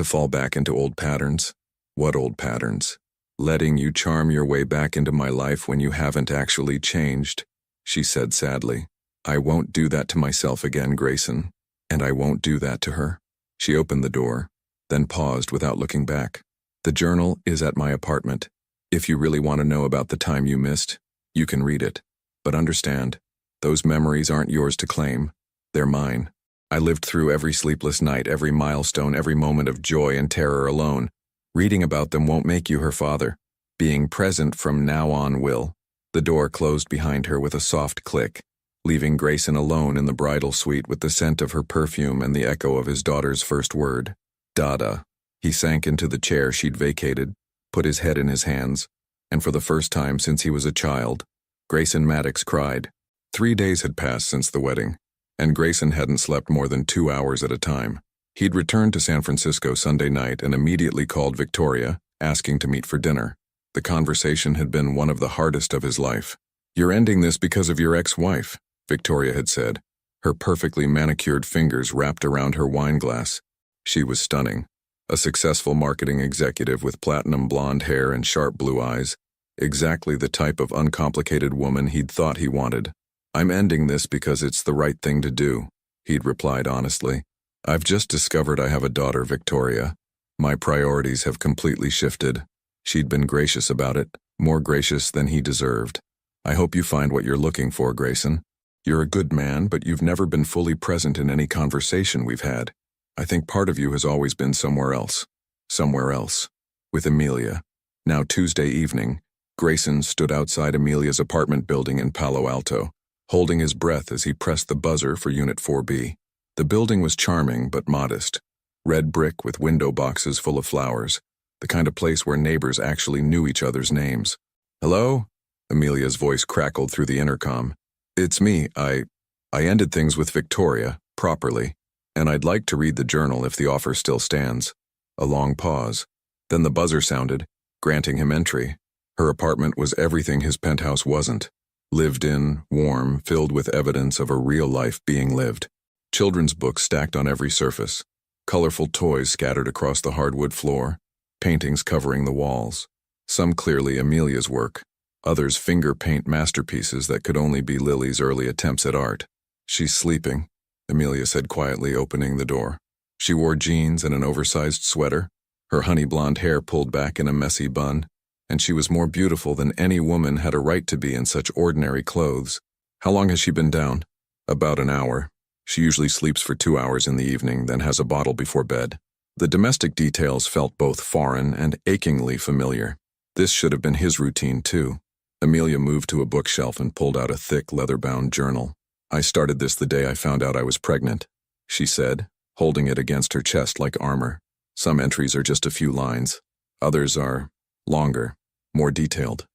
fall back into old patterns." "What old patterns?" "Letting you charm your way back into my life when you haven't actually changed," she said sadly. "I won't do that to myself again, Grayson, and I won't do that to her." She opened the door, then paused without looking back. "The journal is at my apartment. If you really want to know about the time you missed, you can read it. But understand, those memories aren't yours to claim. They're mine. I lived through every sleepless night, every milestone, every moment of joy and terror alone. Reading about them won't make you her father. Being present from now on will." The door closed behind her with a soft click, leaving Grayson alone in the bridal suite with the scent of her perfume and the echo of his daughter's first word. "Dada." He sank into the chair she'd vacated, put his head in his hands, and for the first time since he was a child, Grayson Maddox cried. 3 days had passed since the wedding, and Grayson hadn't slept more than 2 hours at a time. He'd returned to San Francisco Sunday night and immediately called Victoria, asking to meet for dinner. The conversation had been one of the hardest of his life. "You're ending this because of your ex-wife," Victoria had said, her perfectly manicured fingers wrapped around her wine glass. She was stunning. A successful marketing executive with platinum blonde hair and sharp blue eyes. Exactly the type of uncomplicated woman he'd thought he wanted. "I'm ending this because it's the right thing to do," he'd replied honestly. "I've just discovered I have a daughter, Victoria. My priorities have completely shifted." She'd been gracious about it, more gracious than he deserved. "I hope you find what you're looking for, Grayson. You're a good man, but you've never been fully present in any conversation we've had. I think part of you has always been somewhere else." Somewhere else. With Amelia. Now Tuesday evening, Grayson stood outside Amelia's apartment building in Palo Alto, holding his breath as he pressed the buzzer for Unit 4B. The building was charming but modest. Red brick with window boxes full of flowers, the kind of place where neighbors actually knew each other's names. "Hello?" Amelia's voice crackled through the intercom. "It's me. I ended things with Victoria, properly, and I'd like to read the journal if the offer still stands." A long pause. Then the buzzer sounded, granting him entry. Her apartment was everything his penthouse wasn't. Lived in, warm, filled with evidence of a real life being lived. Children's books stacked on every surface. Colorful toys scattered across the hardwood floor. Paintings covering the walls. Some clearly Amelia's work. Others finger paint masterpieces that could only be Lily's early attempts at art. "She's sleeping," Amelia said quietly, opening the door. She wore jeans and an oversized sweater, her honey blonde hair pulled back in a messy bun, and she was more beautiful than any woman had a right to be in such ordinary clothes. "How long has she been down?" "About an hour. She usually sleeps for 2 hours in the evening, then has a bottle before bed." The domestic details felt both foreign and achingly familiar. This should have been his routine too. Amelia moved to a bookshelf and pulled out a thick, leather-bound journal. "I started this the day I found out I was pregnant," she said, holding it against her chest like armor. "Some entries are just a few lines. Others are longer, more detailed."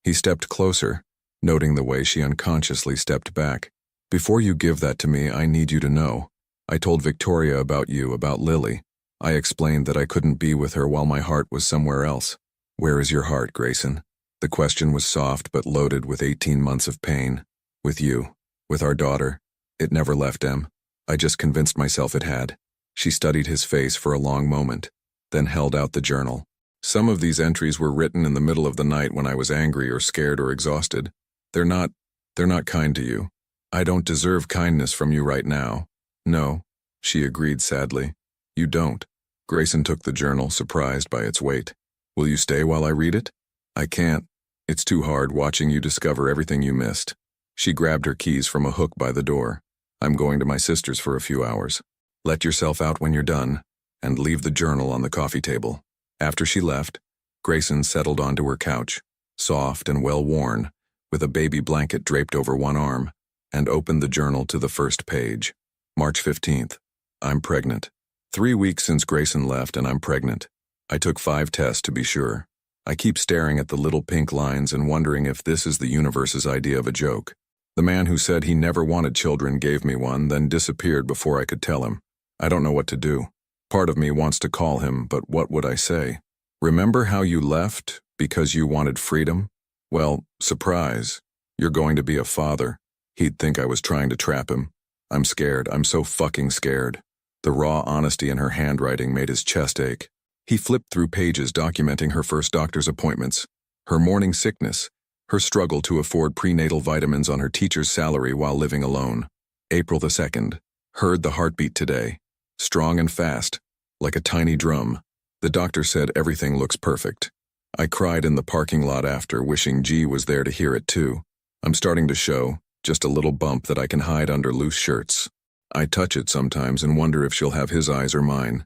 He stepped closer, noting the way she unconsciously stepped back. "Before you give that to me, I need you to know. I told Victoria about you, about Lily. I explained that I couldn't be with her while my heart was somewhere else." "Where is your heart, Grayson?" The question was soft but loaded with 18 months of pain. "With you. With our daughter. It never left Em." I just convinced myself it had. She studied his face for a long moment, then held out the journal. Some of these entries were written in the middle of the night when I was angry or scared or exhausted. They're not kind to you. I don't deserve kindness from you right now. No, she agreed sadly. You don't. Grayson took the journal, surprised by its weight. Will you stay while I read it? I can't. It's too hard watching you discover everything you missed. She grabbed her keys from a hook by the door. I'm going to my sister's for a few hours. Let yourself out when you're done, and leave the journal on the coffee table. After she left, Grayson settled onto her couch, soft and well-worn, with a baby blanket draped over one arm, and opened the journal to the first page. March 15th. I'm pregnant. 3 weeks since Grayson left and I'm pregnant. I took 5 tests to be sure. I keep staring at the little pink lines and wondering if this is the universe's idea of a joke. The man who said he never wanted children gave me one, then disappeared before I could tell him. I don't know what to do. Part of me wants to call him, but what would I say? Remember how you left because you wanted freedom? Well, surprise. You're going to be a father. He'd think I was trying to trap him. I'm scared. I'm so fucking scared. The raw honesty in her handwriting made his chest ache. He flipped through pages documenting her first doctor's appointments, her morning sickness, her struggle to afford prenatal vitamins on her teacher's salary while living alone. April the 2nd. Heard the heartbeat today. Strong and fast, like a tiny drum. The doctor said everything looks perfect. I cried in the parking lot after, wishing G was there to hear it too. I'm starting to show, just a little bump that I can hide under loose shirts. I touch it sometimes and wonder if she'll have his eyes or mine.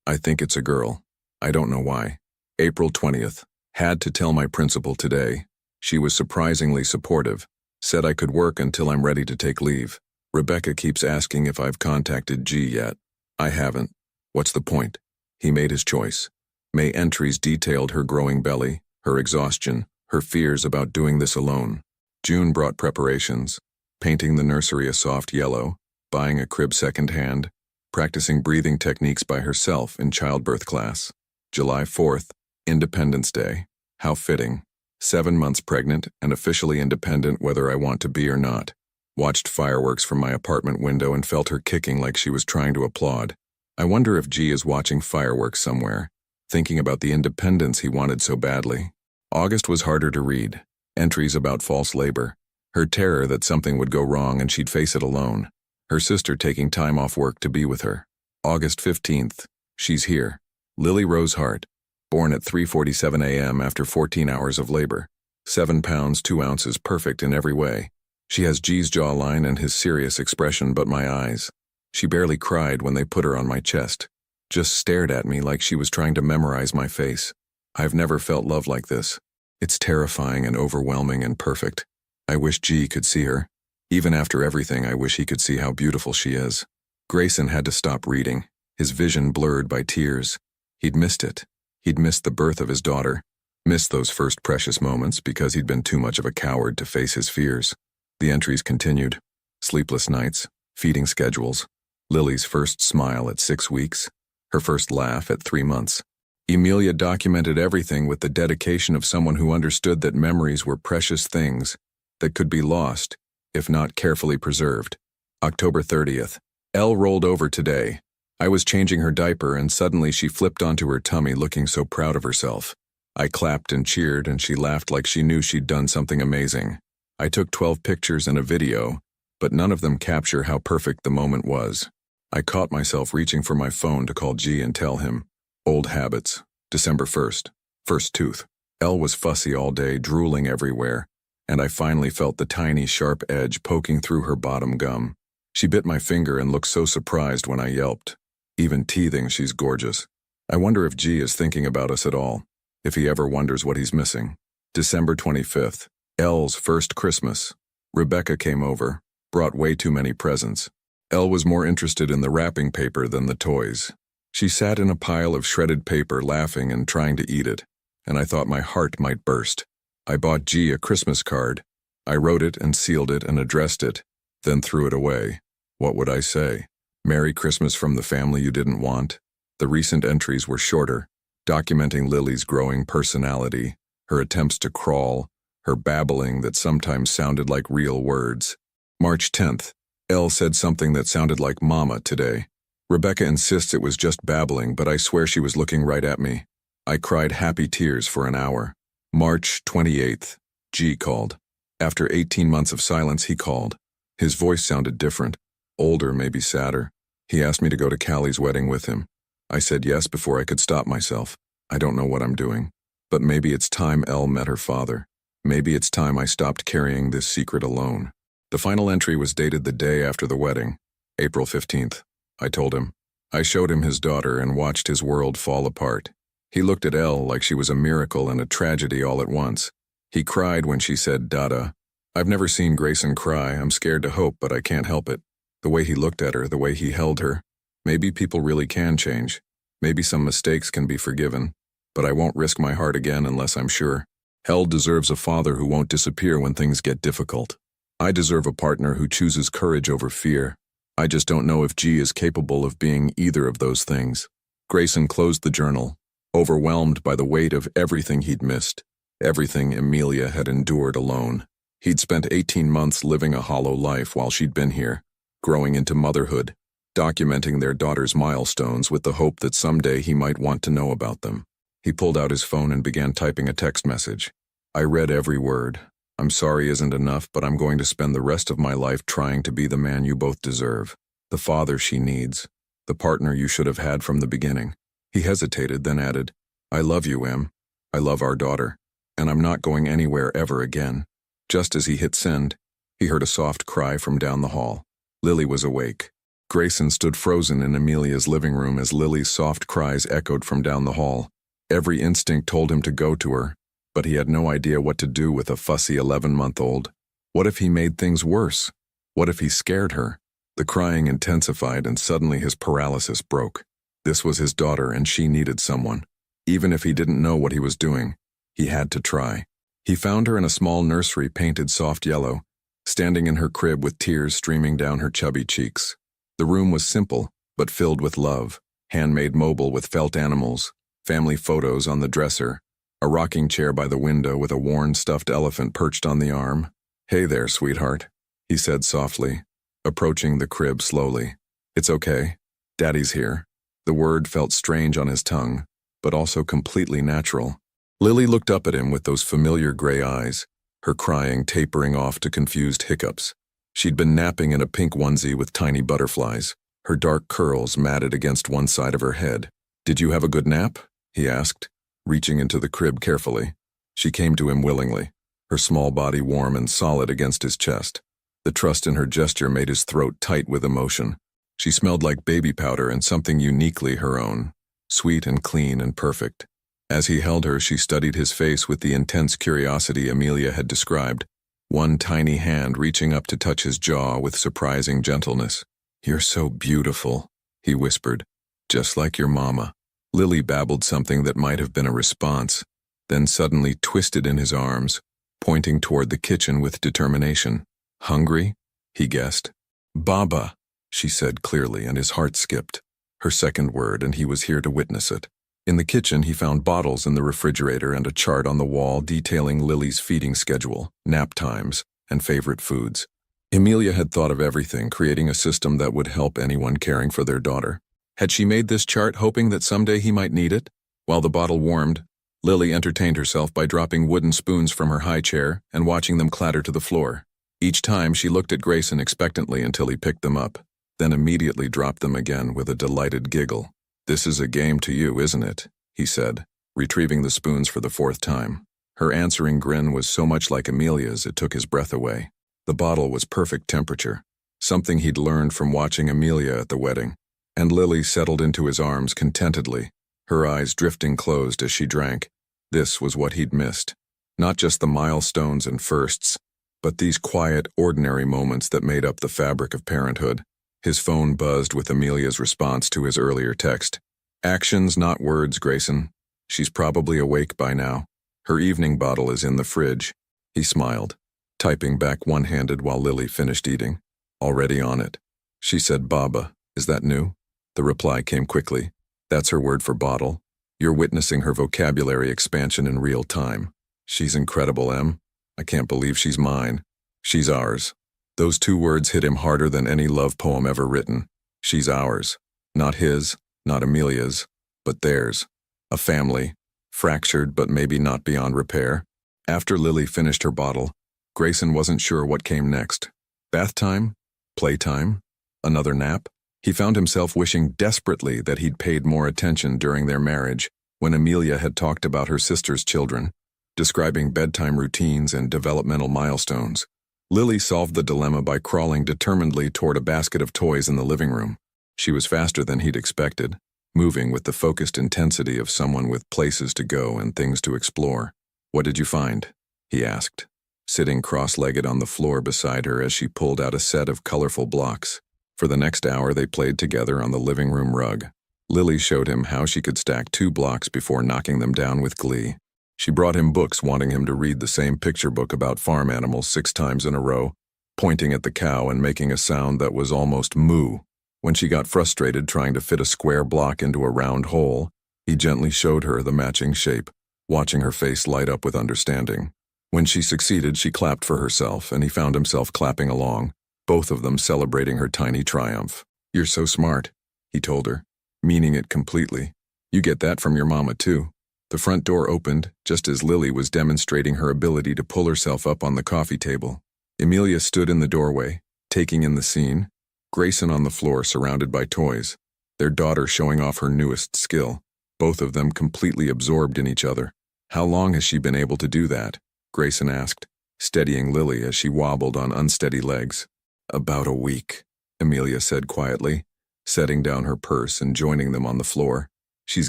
I think it's a girl. I don't know why. April 20th. Had to tell my principal today. She was surprisingly supportive. Said I could work until I'm ready to take leave. Rebecca keeps asking if I've contacted G yet. I haven't. What's the point? He made his choice. May entries detailed her growing belly, her exhaustion, her fears about doing this alone. June brought preparations. Painting the nursery a soft yellow, buying a crib secondhand, practicing breathing techniques by herself in childbirth class. July 4th, Independence Day. How fitting. 7 months pregnant and officially independent whether I want to be or not. Watched fireworks from my apartment window and felt her kicking like she was trying to applaud. I wonder if G is watching fireworks somewhere, thinking about the independence he wanted so badly. August was harder to read. Entries about false labor. Her terror that something would go wrong and she'd face it alone. Her sister taking time off work to be with her. August 15th. She's here. Lily Rose Hart. Born at 3:47 a.m. after 14 hours of labor. 7 pounds 2 ounces, perfect in every way. She has G's jawline and his serious expression, but my eyes. She barely cried when they put her on my chest. Just stared at me like she was trying to memorize my face. I've never felt love like this. It's terrifying and overwhelming and perfect. I wish G could see her. Even after everything, I wish he could see how beautiful she is. Grayson had to stop reading, his vision blurred by tears. He'd missed it. He'd missed the birth of his daughter, missed those first precious moments because he'd been too much of a coward to face his fears. The entries continued. Sleepless nights, feeding schedules, Lily's first smile at 6 weeks, her first laugh at 3 months. Emilia documented everything with the dedication of someone who understood that memories were precious things that could be lost, if not carefully preserved. October 30th. Elle rolled over today. I was changing her diaper and suddenly she flipped onto her tummy looking so proud of herself. I clapped and cheered and she laughed like she knew she'd done something amazing. I took 12 pictures and a video, but none of them capture how perfect the moment was. I caught myself reaching for my phone to call G and tell him. Old habits. December 1st. First tooth. Elle was fussy all day, drooling everywhere, and I finally felt the tiny, sharp edge poking through her bottom gum. She bit my finger and looked so surprised when I yelped. Even teething, she's gorgeous. I wonder if G is thinking about us at all, if he ever wonders what he's missing. December 25th. Elle's first Christmas. Rebecca came over, brought way too many presents. Elle was more interested in the wrapping paper than the toys. She sat in a pile of shredded paper laughing and trying to eat it, and I thought my heart might burst. I bought G a Christmas card. I wrote it and sealed it and addressed it, then threw it away. What would I say? Merry Christmas from the family you didn't want? The recent entries were shorter, documenting Lily's growing personality, her attempts to crawl, her babbling that sometimes sounded like real words. March 10th. Elle said something that sounded like mama today. Rebecca insists it was just babbling, but I swear she was looking right at me. I cried happy tears for an hour. March 28th. G called. After 18 months of silence, he called. His voice sounded different. Older, maybe sadder. He asked me to go to Callie's wedding with him. I said yes before I could stop myself. I don't know what I'm doing. But maybe it's time Elle met her father. Maybe it's time I stopped carrying this secret alone. The final entry was dated the day after the wedding, April 15th. I told him. I showed him his daughter and watched his world fall apart. He looked at Elle like she was a miracle and a tragedy all at once. He cried when she said, "Dada." I've never seen Grayson cry. I'm scared to hope, but I can't help it. The way he looked at her, the way he held her. Maybe people really can change. Maybe some mistakes can be forgiven. But I won't risk my heart again unless I'm sure. Elle deserves a father who won't disappear when things get difficult. I deserve a partner who chooses courage over fear. I just don't know if G is capable of being either of those things. Grayson closed the journal, overwhelmed by the weight of everything he'd missed, everything Amelia had endured alone. He'd spent 18 months living a hollow life while she'd been here, growing into motherhood, documenting their daughter's milestones with the hope that someday he might want to know about them. He pulled out his phone and began typing a text message. I read every word. I'm sorry isn't enough, but I'm going to spend the rest of my life trying to be the man you both deserve, the father she needs, the partner you should have had from the beginning. He hesitated, then added, I love you, Em. I love our daughter, and I'm not going anywhere ever again. Just as he hit send, he heard a soft cry from down the hall. Lily was awake. Grayson stood frozen in Amelia's living room as Lily's soft cries echoed from down the hall. Every instinct told him to go to her, but he had no idea what to do with a fussy 11-month-old. What if he made things worse? What if he scared her? The crying intensified and suddenly his paralysis broke. This was his daughter and she needed someone. Even if he didn't know what he was doing, he had to try. He found her in a small nursery painted soft yellow, standing in her crib with tears streaming down her chubby cheeks. The room was simple, but filled with love, handmade mobile with felt animals, family photos on the dresser, a rocking chair by the window with a worn stuffed elephant perched on the arm. Hey there, sweetheart, he said softly, approaching the crib slowly. It's okay. Daddy's here. The word felt strange on his tongue, but also completely natural. Lily looked up at him with those familiar gray eyes, her crying tapering off to confused hiccups. She'd been napping in a pink onesie with tiny butterflies, her dark curls matted against one side of her head. Did you have a good nap? He asked, reaching into the crib carefully. She came to him willingly, her small body warm and solid against his chest. The trust in her gesture made his throat tight with emotion. She smelled like baby powder and something uniquely her own, sweet and clean and perfect. As he held her, she studied his face with the intense curiosity Amelia had described, one tiny hand reaching up to touch his jaw with surprising gentleness. You're so beautiful, he whispered, just like your mama. Lily babbled something that might have been a response, then suddenly twisted in his arms, pointing toward the kitchen with determination. Hungry? He guessed. Baba, she said clearly, and his heart skipped. Her second word, and he was here to witness it. In the kitchen, he found bottles in the refrigerator and a chart on the wall detailing Lily's feeding schedule, nap times, and favorite foods. Amelia had thought of everything, creating a system that would help anyone caring for their daughter. Had she made this chart hoping that someday he might need it? While the bottle warmed, Lily entertained herself by dropping wooden spoons from her high chair and watching them clatter to the floor. Each time she looked at Grayson expectantly until he picked them up, then immediately dropped them again with a delighted giggle. This is a game to you, isn't it? He said, retrieving the spoons for the fourth time. Her answering grin was so much like Amelia's it took his breath away. The bottle was perfect temperature, something he'd learned from watching Amelia at the wedding, and Lily settled into his arms contentedly, her eyes drifting closed as she drank. This was what he'd missed. Not just the milestones and firsts, but these quiet, ordinary moments that made up the fabric of parenthood. His phone buzzed with Amelia's response to his earlier text. Actions, not words, Grayson. She's probably awake by now. Her evening bottle is in the fridge. He smiled, typing back one-handed while Lily finished eating. Already on it. She said, Baba, is that new? The reply came quickly. That's her word for bottle. You're witnessing her vocabulary expansion in real time. She's incredible, Em. I can't believe she's mine. She's ours. Those two words hit him harder than any love poem ever written. She's ours. Not his, not Amelia's, but theirs. A family, fractured but maybe not beyond repair. After Lily finished her bottle, Grayson wasn't sure what came next. Bath time? Playtime? Another nap? He found himself wishing desperately that he'd paid more attention during their marriage when Amelia had talked about her sister's children, describing bedtime routines and developmental milestones. Lily solved the dilemma by crawling determinedly toward a basket of toys in the living room. She was faster than he'd expected, moving with the focused intensity of someone with places to go and things to explore. "What did you find?" he asked, sitting cross-legged on the floor beside her as she pulled out a set of colorful blocks. For the next hour they played together on the living room rug. Lily showed him how she could stack 2 blocks before knocking them down with glee. She brought him books wanting him to read the same picture book about farm animals 6 times in a row, pointing at the cow and making a sound that was almost moo. When she got frustrated trying to fit a square block into a round hole, he gently showed her the matching shape, watching her face light up with understanding. When she succeeded, she clapped for herself, and he found himself clapping along, both of them celebrating her tiny triumph. "You're so smart," he told her, meaning it completely. "You get that from your mama, too." The front door opened just as Lily was demonstrating her ability to pull herself up on the coffee table. Amelia stood in the doorway, taking in the scene, Grayson on the floor surrounded by toys, their daughter showing off her newest skill, both of them completely absorbed in each other. "How long has she been able to do that?" Grayson asked, steadying Lily as she wobbled on unsteady legs. "About a week," Amelia said quietly, setting down her purse and joining them on the floor. "She's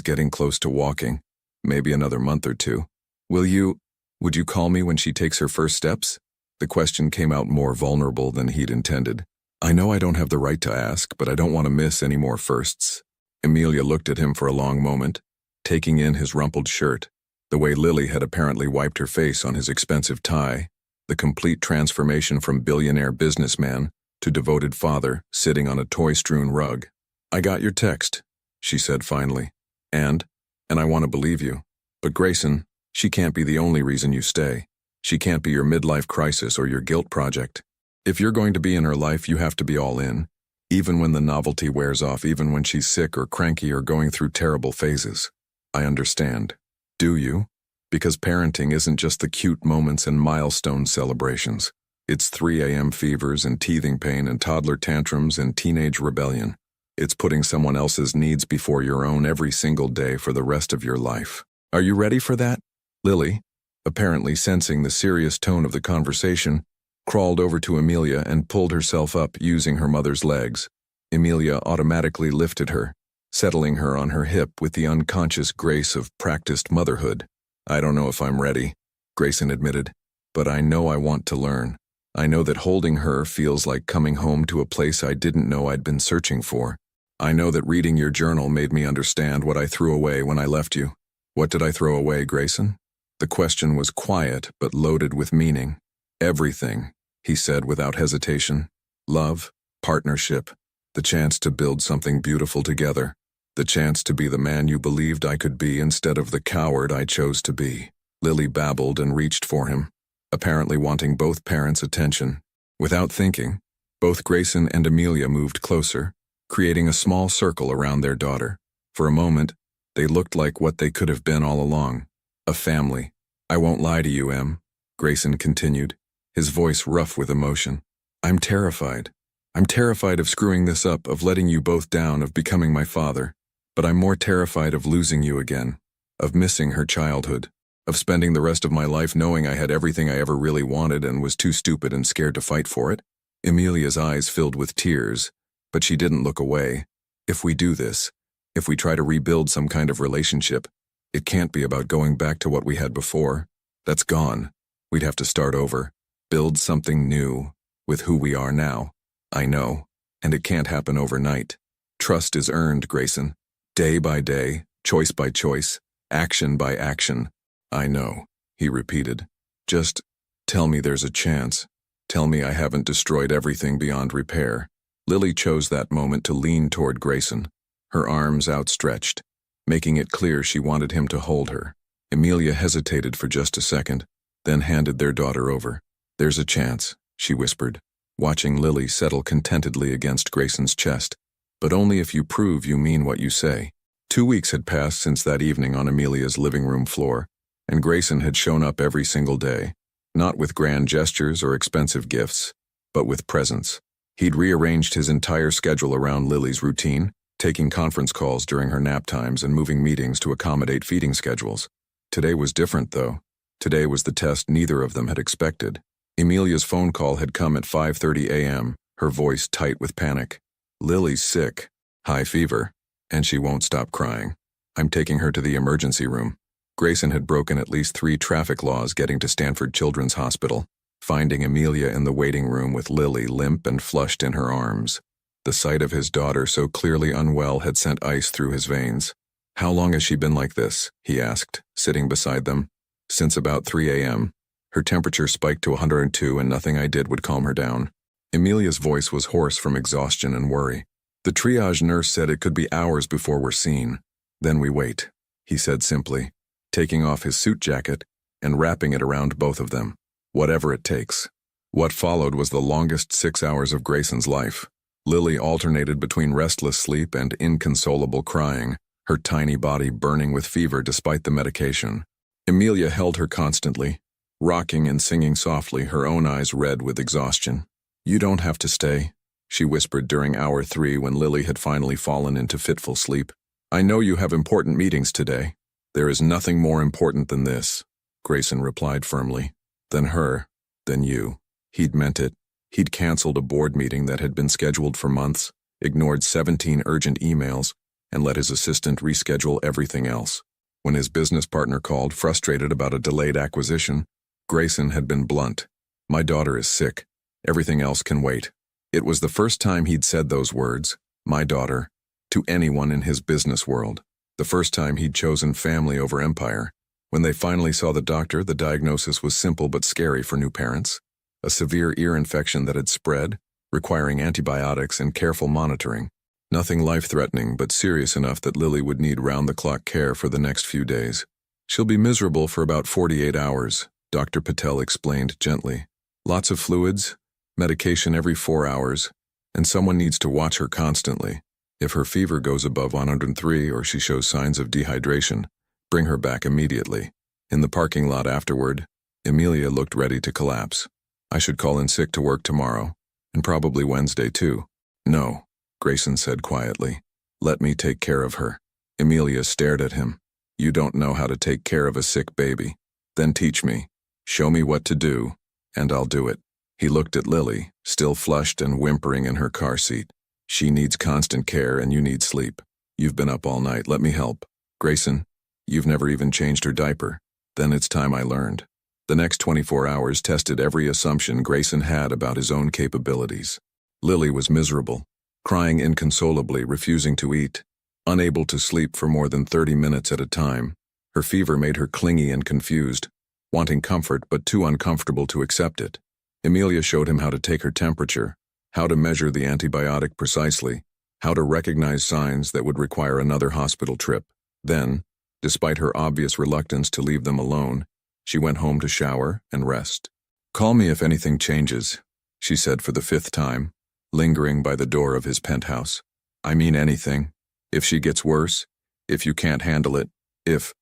getting close to walking. Maybe another month or 2. Would you call me when she takes her first steps?" The question came out more vulnerable than he'd intended. "I know I don't have the right to ask, but I don't want to miss any more firsts." Amelia looked at him for a long moment, taking in his rumpled shirt, the way Lily had apparently wiped her face on his expensive tie, the complete transformation from billionaire businessman to devoted father sitting on a toy-strewn rug. "I got your text," she said finally, and I want to believe you. But Grayson, she can't be the only reason you stay. She can't be your midlife crisis or your guilt project. If you're going to be in her life, you have to be all in, even when the novelty wears off, even when she's sick or cranky or going through terrible phases. I understand. Do you? Because parenting isn't just the cute moments and milestone celebrations. It's 3 a.m. fevers and teething pain and toddler tantrums and teenage rebellion. It's putting someone else's needs before your own every single day for the rest of your life. Are you ready for that? Lily, apparently sensing the serious tone of the conversation, crawled over to Amelia and pulled herself up using her mother's legs. Amelia automatically lifted her, settling her on her hip with the unconscious grace of practiced motherhood. "I don't know if I'm ready," Grayson admitted, "but I know I want to learn. I know that holding her feels like coming home to a place I didn't know I'd been searching for. I know that reading your journal made me understand what I threw away when I left you." "What did I throw away, Grayson?" The question was quiet but loaded with meaning. "Everything," he said without hesitation. "Love, partnership, the chance to build something beautiful together, the chance to be the man you believed I could be instead of the coward I chose to be." Lily babbled and reached for him, apparently wanting both parents' attention. Without thinking, both Grayson and Amelia moved closer, creating a small circle around their daughter. For a moment, they looked like what they could have been all along, a family. "I won't lie to you, Em," Grayson continued, his voice rough with emotion. "I'm terrified. I'm terrified of screwing this up, of letting you both down, of becoming my father. But I'm more terrified of losing you again, of missing her childhood, of spending the rest of my life knowing I had everything I ever really wanted and was too stupid and scared to fight for it." Amelia's eyes filled with tears, but she didn't look away. "If we do this, if we try to rebuild some kind of relationship, it can't be about going back to what we had before. That's gone. We'd have to start over, build something new, with who we are now. I know, and it can't happen overnight. Trust is earned, Grayson. Day by day, choice by choice, action by action." "I know," he repeated. "Just tell me there's a chance. Tell me I haven't destroyed everything beyond repair." Lily chose that moment to lean toward Grayson, her arms outstretched, making it clear she wanted him to hold her. Amelia hesitated for just a second, then handed their daughter over. "There's a chance," she whispered. watching Lily settle contentedly against Grayson's chest. But only if you prove you mean what you say. 2 weeks had passed since that evening on Amelia's living room floor, and Grayson had shown up every single day, not with grand gestures or expensive gifts, but with presence. He'd rearranged his entire schedule around Lily's routine, taking conference calls during her nap times and moving meetings to accommodate feeding schedules. Today was different, though. Today was the test neither of them had expected. Amelia's phone call had come at 5:30 a.m., her voice tight with panic. "Lily's sick. High fever. And she won't stop crying. I'm taking her to the emergency room." Grayson had broken at least 3 traffic laws getting to Stanford Children's Hospital, finding Amelia in the waiting room with Lily limp and flushed in her arms. The sight of his daughter so clearly unwell had sent ice through his veins. "How long has she been like this?" he asked, sitting beside them. "Since about 3 a.m. Her temperature spiked to 102 and nothing I did would calm her down." Amelia's voice was hoarse from exhaustion and worry. "The triage nurse said it could be hours before we're seen. Then we wait," he said simply, taking off his suit jacket and wrapping it around both of them. "Whatever it takes." What followed was the longest 6 hours of Grayson's life. Lily alternated between restless sleep and inconsolable crying, her tiny body burning with fever despite the medication. Amelia held her constantly, rocking and singing softly, her own eyes red with exhaustion. "You don't have to stay," she whispered during hour 3 when Lily had finally fallen into fitful sleep. "I know you have important meetings today." "There is nothing more important than this," Grayson replied firmly. "Than her, than you." He'd meant it. He'd canceled a board meeting that had been scheduled for months, ignored 17 urgent emails, and let his assistant reschedule everything else. When his business partner called, frustrated about a delayed acquisition, Grayson had been blunt. "My daughter is sick. Everything else can wait." It was the first time he'd said those words, "my daughter," to anyone in his business world. The first time he'd chosen family over empire. When they finally saw the doctor, the diagnosis was simple but scary for new parents. A severe ear infection that had spread, requiring antibiotics and careful monitoring. Nothing life-threatening, but serious enough that Lily would need round-the-clock care for the next few days. "She'll be miserable for about 48 hours, Dr. Patel explained gently. "Lots of fluids, medication every 4 hours, and someone needs to watch her constantly. If her fever goes above 103 or she shows signs of dehydration, bring her back immediately." In the parking lot afterward, Amelia looked ready to collapse. "I should call in sick to work tomorrow, and probably Wednesday too." "No," Grayson said quietly. "Let me take care of her." Amelia stared at him. "You don't know how to take care of a sick baby. Then teach me. Show me what to do, and I'll do it." He looked at Lily, still flushed and whimpering in her car seat. "She needs constant care and you need sleep. You've been up all night. Let me help." "Grayson, you've never even changed her diaper." "Then it's time I learned." The next 24 hours tested every assumption Grayson had about his own capabilities. Lily was miserable, crying inconsolably, refusing to eat, unable to sleep for more than 30 minutes at a time. Her fever made her clingy and confused, wanting comfort but too uncomfortable to accept it. Amelia showed him how to take her temperature, how to measure the antibiotic precisely, how to recognize signs that would require another hospital trip. Then, despite her obvious reluctance to leave them alone, she went home to shower and rest. "Call me if anything changes," she said for the 5th time, lingering by the door of his penthouse. "I mean anything. If she gets worse, if you can't handle it, if,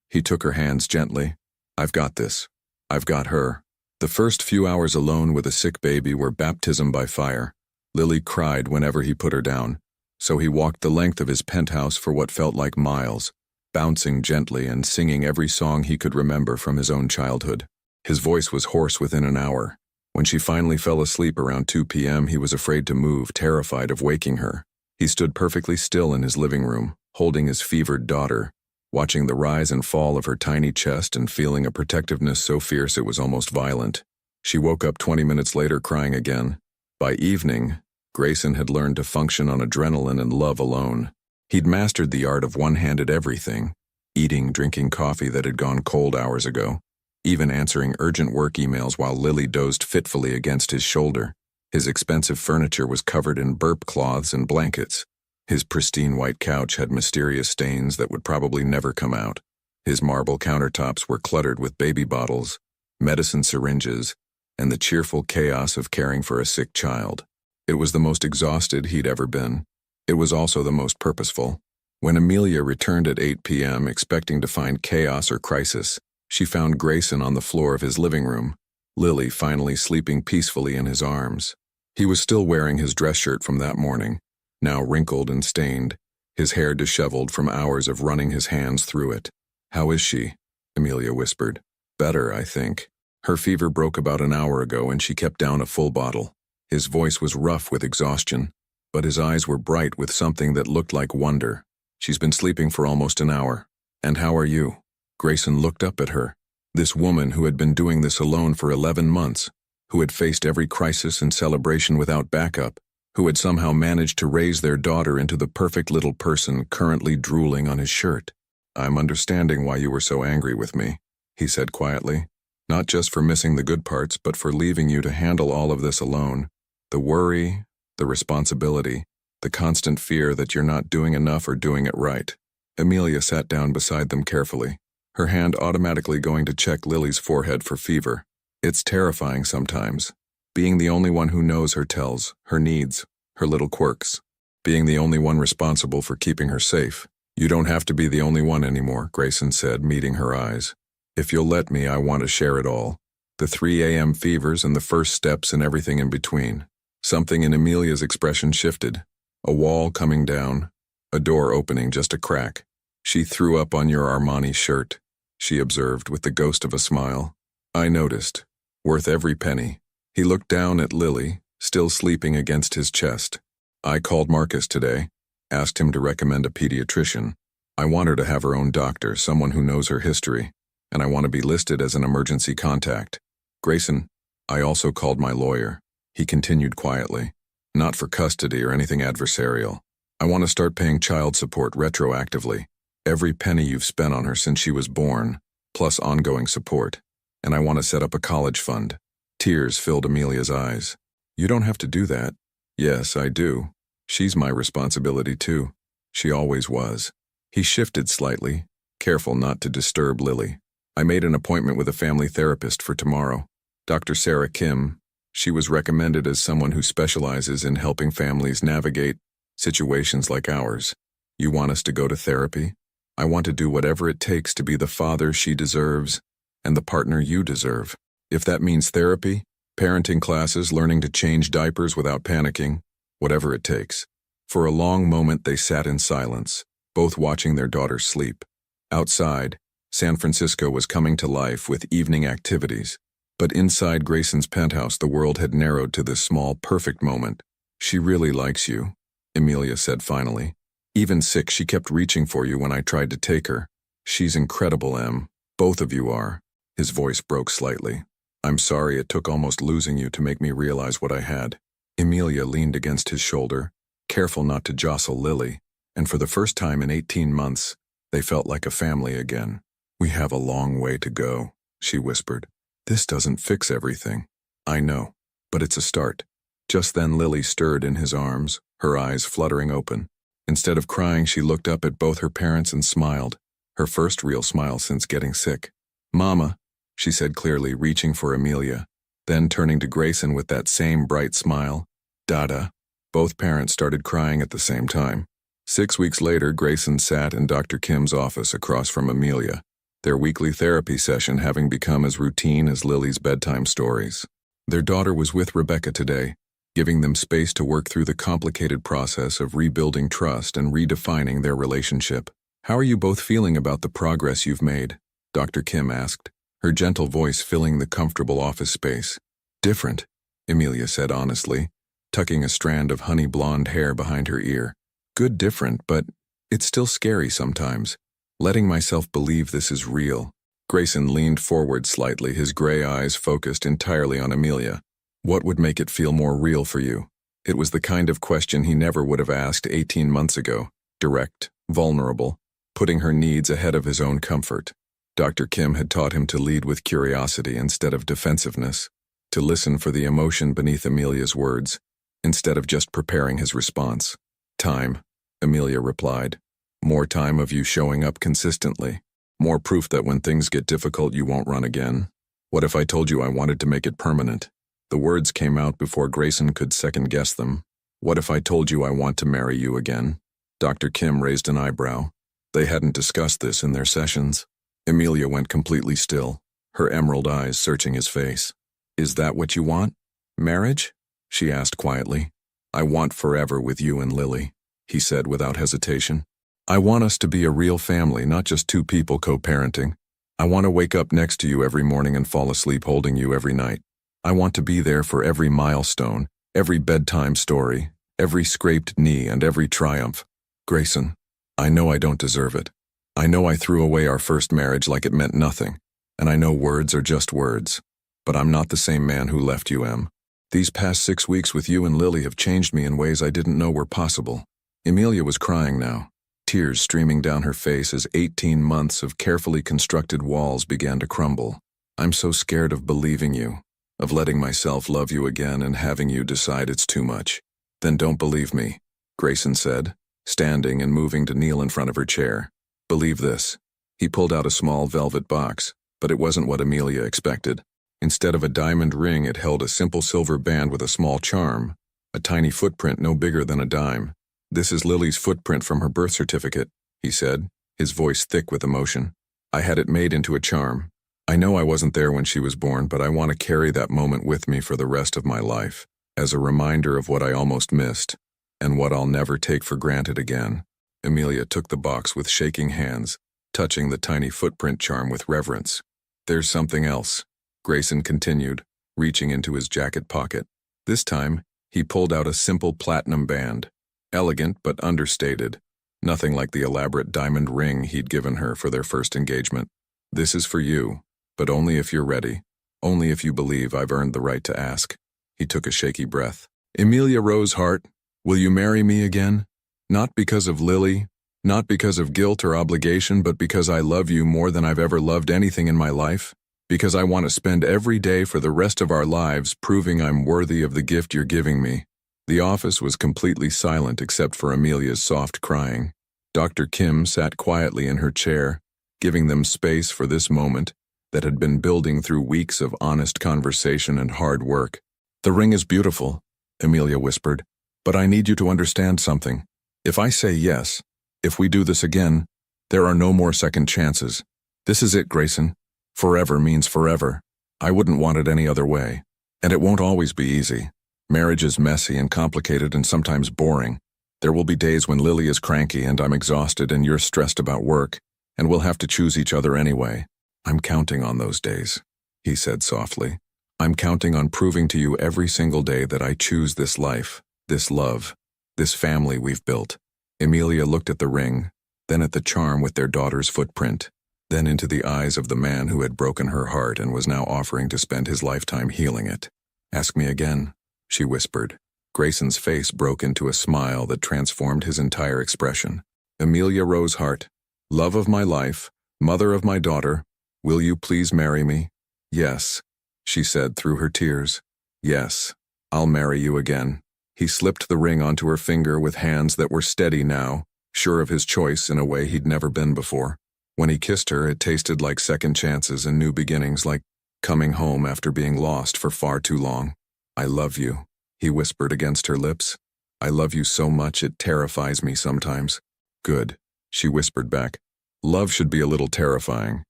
he took her hands gently. "I've got this. I've got her." The first few hours alone with a sick baby were baptism by fire. Lily cried whenever he put her down, so he walked the length of his penthouse for what felt like miles, bouncing gently and singing every song he could remember from his own childhood. His voice was hoarse within an hour. When she finally fell asleep around 2 p.m., he was afraid to move, terrified of waking her. He stood perfectly still in his living room, holding his fevered daughter, watching the rise and fall of her tiny chest and feeling a protectiveness so fierce it was almost violent. She woke up 20 minutes later crying again. By evening, Grayson had learned to function on adrenaline and love alone. He'd mastered the art of one-handed everything, eating, drinking coffee that had gone cold hours ago, even answering urgent work emails while Lily dozed fitfully against his shoulder. His expensive furniture was covered in burp cloths and blankets. His pristine white couch had mysterious stains that would probably never come out. His marble countertops were cluttered with baby bottles, medicine syringes, and the cheerful chaos of caring for a sick child. It was the most exhausted he'd ever been. It was also the most purposeful. When Amelia returned at 8 p.m. expecting to find chaos or crisis, she found Grayson on the floor of his living room, Lily finally sleeping peacefully in his arms. He was still wearing his dress shirt from that morning, now wrinkled and stained, his hair disheveled from hours of running his hands through it. "How is she?" Amelia whispered. "Better, I think. Her fever broke about an hour ago and she kept down a full bottle." His voice was rough with exhaustion, but his eyes were bright with something that looked like wonder. "She's been sleeping for almost an hour. And how are you?" Grayson looked up at her. This woman who had been doing this alone for 11 months, who had faced every crisis and celebration without backup, who had somehow managed to raise their daughter into the perfect little person currently drooling on his shirt. "I'm understanding why you were so angry with me," he said quietly. "Not just for missing the good parts, but for leaving you to handle all of this alone. The worry, the responsibility, the constant fear that you're not doing enough or doing it right." Amelia sat down beside them carefully, her hand automatically going to check Lily's forehead for fever. It's terrifying sometimes, being the only one who knows her tells, her needs, her little quirks, being the only one responsible for keeping her safe. "You don't have to be the only one anymore," Grayson said, meeting her eyes. "If you'll let me, I want to share it all. The 3 a.m. fevers and the first steps and everything in between." Something in Amelia's expression shifted. A wall coming down, a door opening just a crack. "She threw up on your Armani shirt," she observed with the ghost of a smile. "I noticed. Worth every penny." He looked down at Lily, still sleeping against his chest. "I called Marcus today, asked him to recommend a pediatrician. I want her to have her own doctor, someone who knows her history, and I want to be listed as an emergency contact. Grayson, I also called my lawyer," he continued quietly. "Not for custody or anything adversarial. I want to start paying child support retroactively. Every penny you've spent on her since she was born, plus ongoing support. And I want to set up a college fund." Tears filled Amelia's eyes. "You don't have to do that." "Yes, I do. She's my responsibility too. She always was." He shifted slightly, careful not to disturb Lily. "I made an appointment with a family therapist for tomorrow. Dr. Sarah Kim. She was recommended as someone who specializes in helping families navigate situations like ours. You want us to go to therapy? I want to do whatever it takes to be the father she deserves and the partner you deserve. If that means therapy, parenting classes, learning to change diapers without panicking, whatever it takes." For a long moment they sat in silence, both watching their daughter sleep. Outside, San Francisco was coming to life with evening activities. But inside Grayson's penthouse the world had narrowed to this small, perfect moment. "She really likes you," Amelia said finally. "Even sick, she kept reaching for you when I tried to take her. She's incredible, Em. Both of you are." His voice broke slightly. "I'm sorry it took almost losing you to make me realize what I had." Amelia leaned against his shoulder, careful not to jostle Lily, and for the first time in 18 months, they felt like a family again. "We have a long way to go," she whispered. "This doesn't fix everything." "I know, but it's a start." Just then Lily stirred in his arms, her eyes fluttering open. Instead of crying, she looked up at both her parents and smiled, her first real smile since getting sick. "Mama," she said clearly, reaching for Amelia. Then turning to Grayson with that same bright smile, "Dada." Both parents started crying at the same time. 6 weeks later, Grayson sat in Dr. Kim's office across from Amelia, their weekly therapy session having become as routine as Lily's bedtime stories. Their daughter was with Rebecca today, giving them space to work through the complicated process of rebuilding trust and redefining their relationship. "How are you both feeling about the progress you've made?" Dr. Kim asked, her gentle voice filling the comfortable office space. "Different," Amelia said honestly, tucking a strand of honey blonde hair behind her ear. "Good different, but it's still scary sometimes. Letting myself believe this is real." Grayson leaned forward slightly, his gray eyes focused entirely on Amelia. "What would make it feel more real for you?" It was the kind of question he never would have asked 18 months ago, direct, vulnerable, putting her needs ahead of his own comfort. Dr. Kim had taught him to lead with curiosity instead of defensiveness, to listen for the emotion beneath Amelia's words, instead of just preparing his response. "Time," Amelia replied. "More time of you showing up consistently. More proof that when things get difficult you won't run again." What if I told you I wanted to make it permanent? The words came out before Grayson could second-guess them. What if I told you I want to marry you again? Dr. Kim raised an eyebrow. They hadn't discussed this in their sessions. Amelia went completely still, her emerald eyes searching his face. Is that what you want? Marriage? She asked quietly. I want forever with you and Lily, he said without hesitation. I want us to be a real family, not just two people co-parenting. I want to wake up next to you every morning and fall asleep holding you every night. I want to be there for every milestone, every bedtime story, every scraped knee and every triumph. Grayson, I know I don't deserve it. I know I threw away our first marriage like it meant nothing, and I know words are just words. But I'm not the same man who left you, Em. These past 6 weeks with you and Lily have changed me in ways I didn't know were possible. Amelia was crying now, tears streaming down her face as 18 months of carefully constructed walls began to crumble. I'm so scared of believing you, of letting myself love you again and having you decide it's too much. Then don't believe me, Grayson said, standing and moving to kneel in front of her chair. Believe this. He pulled out a small velvet box, but it wasn't what Amelia expected. Instead of a diamond ring, it held a simple silver band with a small charm, a tiny footprint no bigger than a dime. This is Lily's footprint from her birth certificate, he said, his voice thick with emotion. I had it made into a charm. I know I wasn't there when she was born, but I want to carry that moment with me for the rest of my life, as a reminder of what I almost missed, and what I'll never take for granted again. Amelia took the box with shaking hands, touching the tiny footprint charm with reverence. There's something else, Grayson continued, reaching into his jacket pocket. This time, he pulled out a simple platinum band. Elegant but understated, nothing like the elaborate diamond ring he'd given her for their first engagement. This is for you, but only if you're ready, only if you believe I've earned the right to ask. He took a shaky breath. Amelia Rosehart, will you marry me again? Not because of Lily, not because of guilt or obligation, but because I love you more than I've ever loved anything in my life. Because I want to spend every day for the rest of our lives proving I'm worthy of the gift you're giving me. The office was completely silent except for Amelia's soft crying. Dr. Kim sat quietly in her chair, giving them space for this moment that had been building through weeks of honest conversation and hard work. The ring is beautiful, Amelia whispered, but I need you to understand something. If I say yes, if we do this again, there are no more second chances. This is it, Grayson. Forever means forever. I wouldn't want it any other way. And it won't always be easy. Marriage is messy and complicated and sometimes boring. There will be days when Lily is cranky and I'm exhausted and you're stressed about work, and we'll have to choose each other anyway. I'm counting on those days, he said softly. I'm counting on proving to you every single day that I choose this life, this love, this family we've built. Amelia looked at the ring, then at the charm with their daughter's footprint, then into the eyes of the man who had broken her heart and was now offering to spend his lifetime healing it. Ask me again, she whispered. Grayson's face broke into a smile that transformed his entire expression. Amelia Rosehart, love of my life, mother of my daughter, will you please marry me? Yes, she said through her tears. Yes, I'll marry you again. He slipped the ring onto her finger with hands that were steady now, sure of his choice in a way he'd never been before. When he kissed her, it tasted like second chances and new beginnings, like coming home after being lost for far too long. I love you, he whispered against her lips. I love you so much it terrifies me sometimes. Good, she whispered back. Love should be a little terrifying.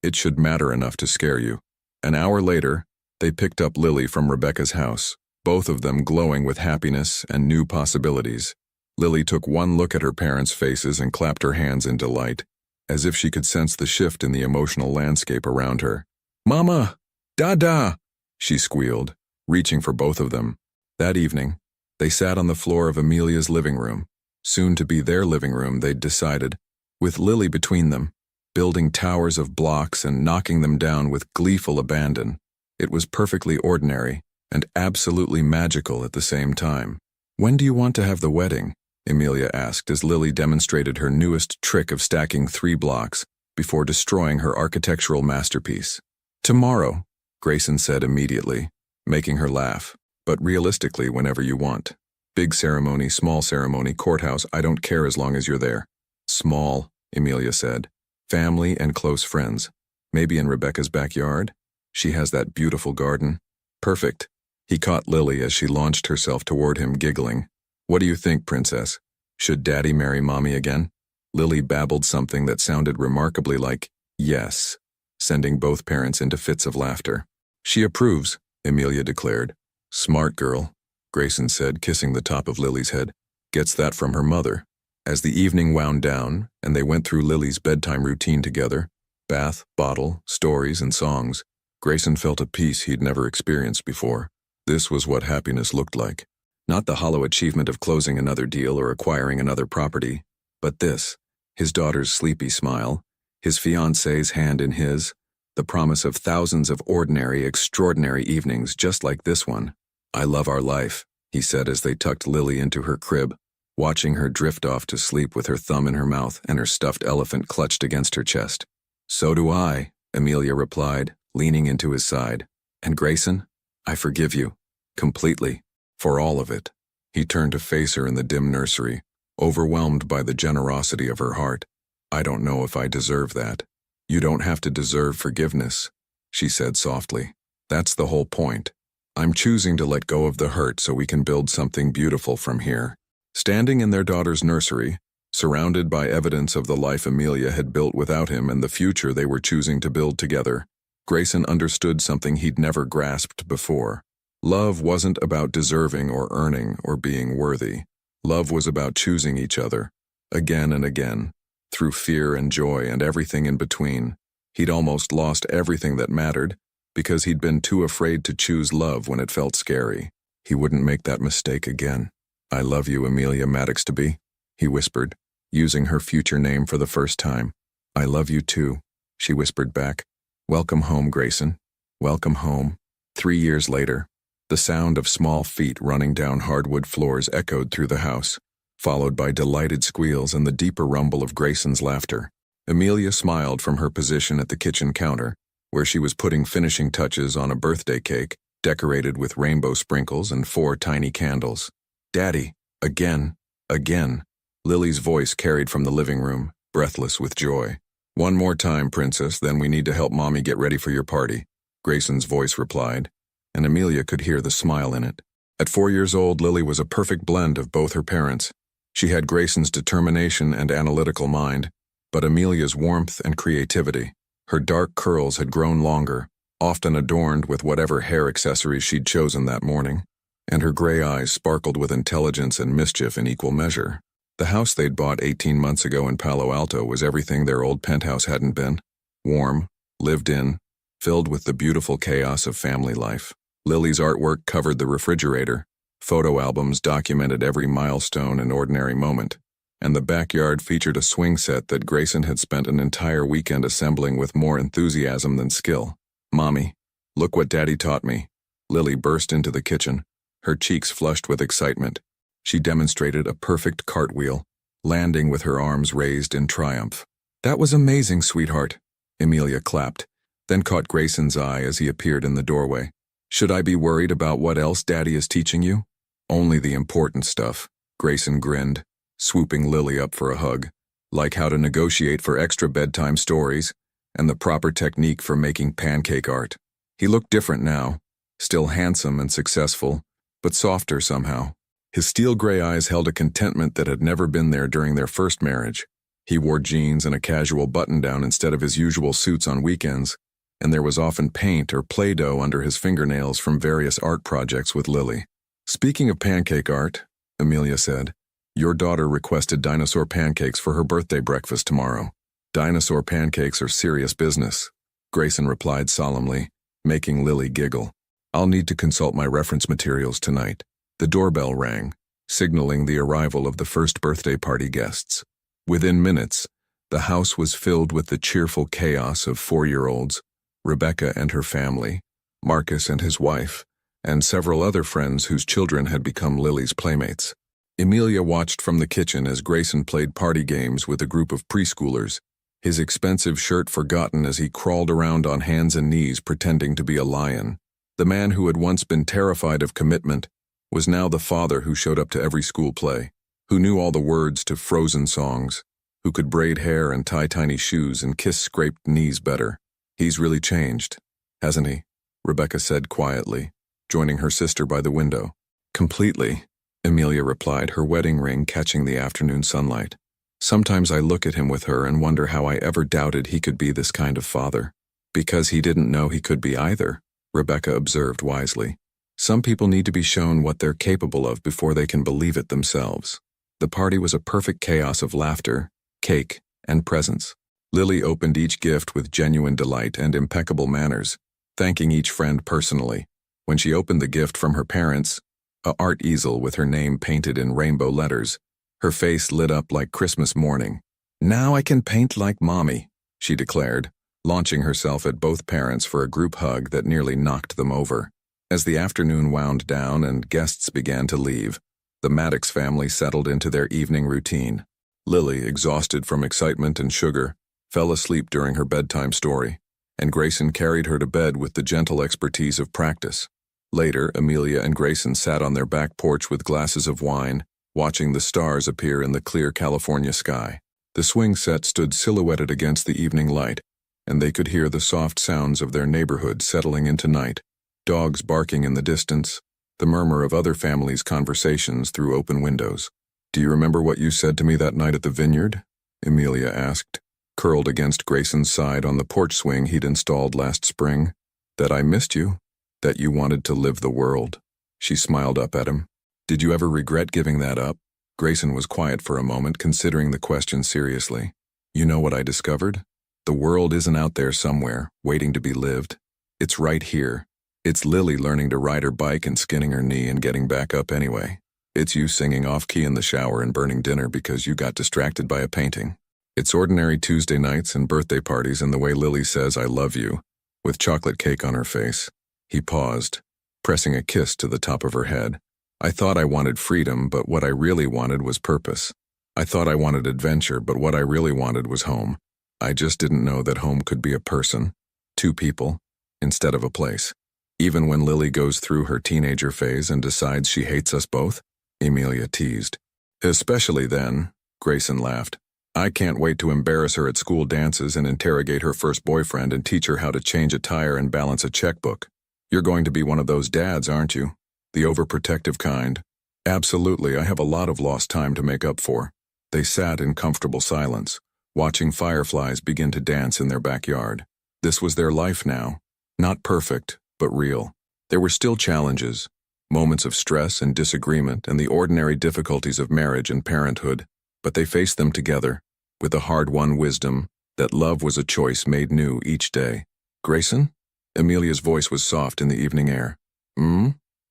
It should matter enough to scare you. An hour later, they picked up Lily from Rebecca's house, both of them glowing with happiness and new possibilities. Lily took one look at her parents' faces and clapped her hands in delight, as if she could sense the shift in the emotional landscape around her. Mama! Dada! She squealed, reaching for both of them. That evening, they sat on the floor of Amelia's living room, soon to be their living room, they'd decided, with Lily between them, building towers of blocks and knocking them down with gleeful abandon. It was perfectly ordinary and absolutely magical at the same time. When do you want to have the wedding? Amelia asked as Lily demonstrated her newest trick of stacking 3 blocks before destroying her architectural masterpiece. Tomorrow, Grayson said immediately, making her laugh, but realistically whenever you want. Big ceremony, small ceremony, courthouse, I don't care as long as you're there. Small, Amelia said. Family and close friends. Maybe in Rebecca's backyard? She has that beautiful garden. Perfect. He caught Lily as she launched herself toward him, giggling. What do you think, princess? Should Daddy marry Mommy again? Lily babbled something that sounded remarkably like, yes, sending both parents into fits of laughter. She approves, Amelia declared. Smart girl, Grayson said, kissing the top of Lily's head. Gets that from her mother. As the evening wound down, and they went through Lily's bedtime routine together, bath, bottle, stories, and songs, Grayson felt a peace he'd never experienced before. This was what happiness looked like. Not the hollow achievement of closing another deal or acquiring another property, but this, his daughter's sleepy smile, his fiancé's hand in his, the promise of thousands of ordinary, extraordinary evenings just like this one. I love our life, he said as they tucked Lily into her crib, watching her drift off to sleep with her thumb in her mouth and her stuffed elephant clutched against her chest. So do I, Amelia replied, leaning into his side. And Grayson, I forgive you. Completely. For all of it. He turned to face her in the dim nursery, overwhelmed by the generosity of her heart. I don't know if I deserve that. You don't have to deserve forgiveness, she said softly. That's the whole point. I'm choosing to let go of the hurt so we can build something beautiful from here. Standing in their daughter's nursery, surrounded by evidence of the life Amelia had built without him and the future they were choosing to build together, Grayson understood something he'd never grasped before. Love wasn't about deserving or earning or being worthy. Love was about choosing each other, again and again, through fear and joy and everything in between. He'd almost lost everything that mattered because he'd been too afraid to choose love when it felt scary. He wouldn't make that mistake again. I love you, Amelia Maddox-to-be, he whispered, using her future name for the first time. I love you too, she whispered back. Welcome home, Grayson. Welcome home. 3 years later, the sound of small feet running down hardwood floors echoed through the house, followed by delighted squeals and the deeper rumble of Grayson's laughter. Amelia smiled from her position at the kitchen counter, where she was putting finishing touches on a birthday cake, decorated with rainbow sprinkles and 4 tiny candles. Daddy, again, again, Lily's voice carried from the living room, breathless with joy. One more time, princess, then we need to help Mommy get ready for your party, Grayson's voice replied, and Amelia could hear the smile in it. At 4 years old, Lily was a perfect blend of both her parents. She had Grayson's determination and analytical mind, but Amelia's warmth and creativity. Her dark curls had grown longer, often adorned with whatever hair accessories she'd chosen that morning, and her gray eyes sparkled with intelligence and mischief in equal measure. The house they'd bought 18 months ago in Palo Alto was everything their old penthouse hadn't been. Warm, lived in, filled with the beautiful chaos of family life. Lily's artwork covered the refrigerator, photo albums documented every milestone and ordinary moment, and the backyard featured a swing set that Grayson had spent an entire weekend assembling with more enthusiasm than skill. Mommy, look what Daddy taught me. Lily burst into the kitchen, her cheeks flushed with excitement. She demonstrated a perfect cartwheel, landing with her arms raised in triumph. That was amazing, sweetheart. Amelia clapped, then caught Grayson's eye as he appeared in the doorway. Should I be worried about what else Daddy is teaching you? Only the important stuff, Grayson grinned, swooping Lily up for a hug, like how to negotiate for extra bedtime stories and the proper technique for making pancake art. He looked different now, still handsome and successful, but softer somehow. His steel gray eyes held a contentment that had never been there during their first marriage. He wore jeans and a casual button-down instead of his usual suits on weekends, and there was often paint or Play-Doh under his fingernails from various art projects with Lily. Speaking of pancake art, Amelia said, your daughter requested dinosaur pancakes for her birthday breakfast tomorrow. Dinosaur pancakes are serious business, Grayson replied solemnly, making Lily giggle. I'll need to consult my reference materials tonight. The doorbell rang, signaling the arrival of the first birthday party guests. Within minutes, the house was filled with the cheerful chaos of 4-year-olds, Rebecca and her family, Marcus and his wife, and several other friends whose children had become Lily's playmates. Amelia watched from the kitchen as Grayson played party games with a group of preschoolers, his expensive shirt forgotten as he crawled around on hands and knees pretending to be a lion. The man who had once been terrified of commitment was now the father who showed up to every school play, who knew all the words to Frozen songs, who could braid hair and tie tiny shoes and kiss scraped knees better. He's really changed, Hasn't he? Rebecca said quietly, joining her sister by the window. Completely, Amelia replied, her wedding ring catching the afternoon sunlight. Sometimes I look at him with her and wonder how I ever doubted he could be this kind of father. Because he didn't know he could be either, Rebecca observed wisely. Some people need to be shown what they're capable of before they can believe it themselves. The party was a perfect chaos of laughter, cake, and presents. Lily opened each gift with genuine delight and impeccable manners, thanking each friend personally. When she opened the gift from her parents, an art easel with her name painted in rainbow letters, her face lit up like Christmas morning. "Now I can paint like Mommy," she declared, launching herself at both parents for a group hug that nearly knocked them over. As the afternoon wound down and guests began to leave, the Maddox family settled into their evening routine. Lily, exhausted from excitement and sugar, fell asleep during her bedtime story, and Grayson carried her to bed with the gentle expertise of practice. Later, Amelia and Grayson sat on their back porch with glasses of wine, watching the stars appear in the clear California sky. The swing set stood silhouetted against the evening light, and they could hear the soft sounds of their neighborhood settling into night. Dogs barking in the distance, the murmur of other families' conversations through open windows. "Do you remember what you said to me that night at the vineyard?" Amelia asked, curled against Grayson's side on the porch swing he'd installed last spring. "That I missed you, that you wanted to live the world." She smiled up at him. "Did you ever regret giving that up?" Grayson was quiet for a moment, considering the question seriously. "You know what I discovered? The world isn't out there somewhere, waiting to be lived. It's right here. It's Lily learning to ride her bike and skinning her knee and getting back up anyway. It's you singing off-key in the shower and burning dinner because you got distracted by a painting. It's ordinary Tuesday nights and birthday parties and the way Lily says, 'I love you,' with chocolate cake on her face." He paused, pressing a kiss to the top of her head. "I thought I wanted freedom, but what I really wanted was purpose. I thought I wanted adventure, but what I really wanted was home. I just didn't know that home could be a person, two people, instead of a place." "Even when Lily goes through her teenager phase and decides she hates us both?" Amelia teased. "Especially then," Grayson laughed. "I can't wait to embarrass her at school dances and interrogate her first boyfriend and teach her how to change a tire and balance a checkbook. You're going to be one of those dads, aren't you? The overprotective kind." "Absolutely, I have a lot of lost time to make up for." They sat in comfortable silence, watching fireflies begin to dance in their backyard. This was their life now. Not perfect, but real. There were still challenges, moments of stress and disagreement and the ordinary difficulties of marriage and parenthood, but they faced them together, with a hard-won wisdom that love was a choice made new each day. "Grayson?" Amelia's voice was soft in the evening air.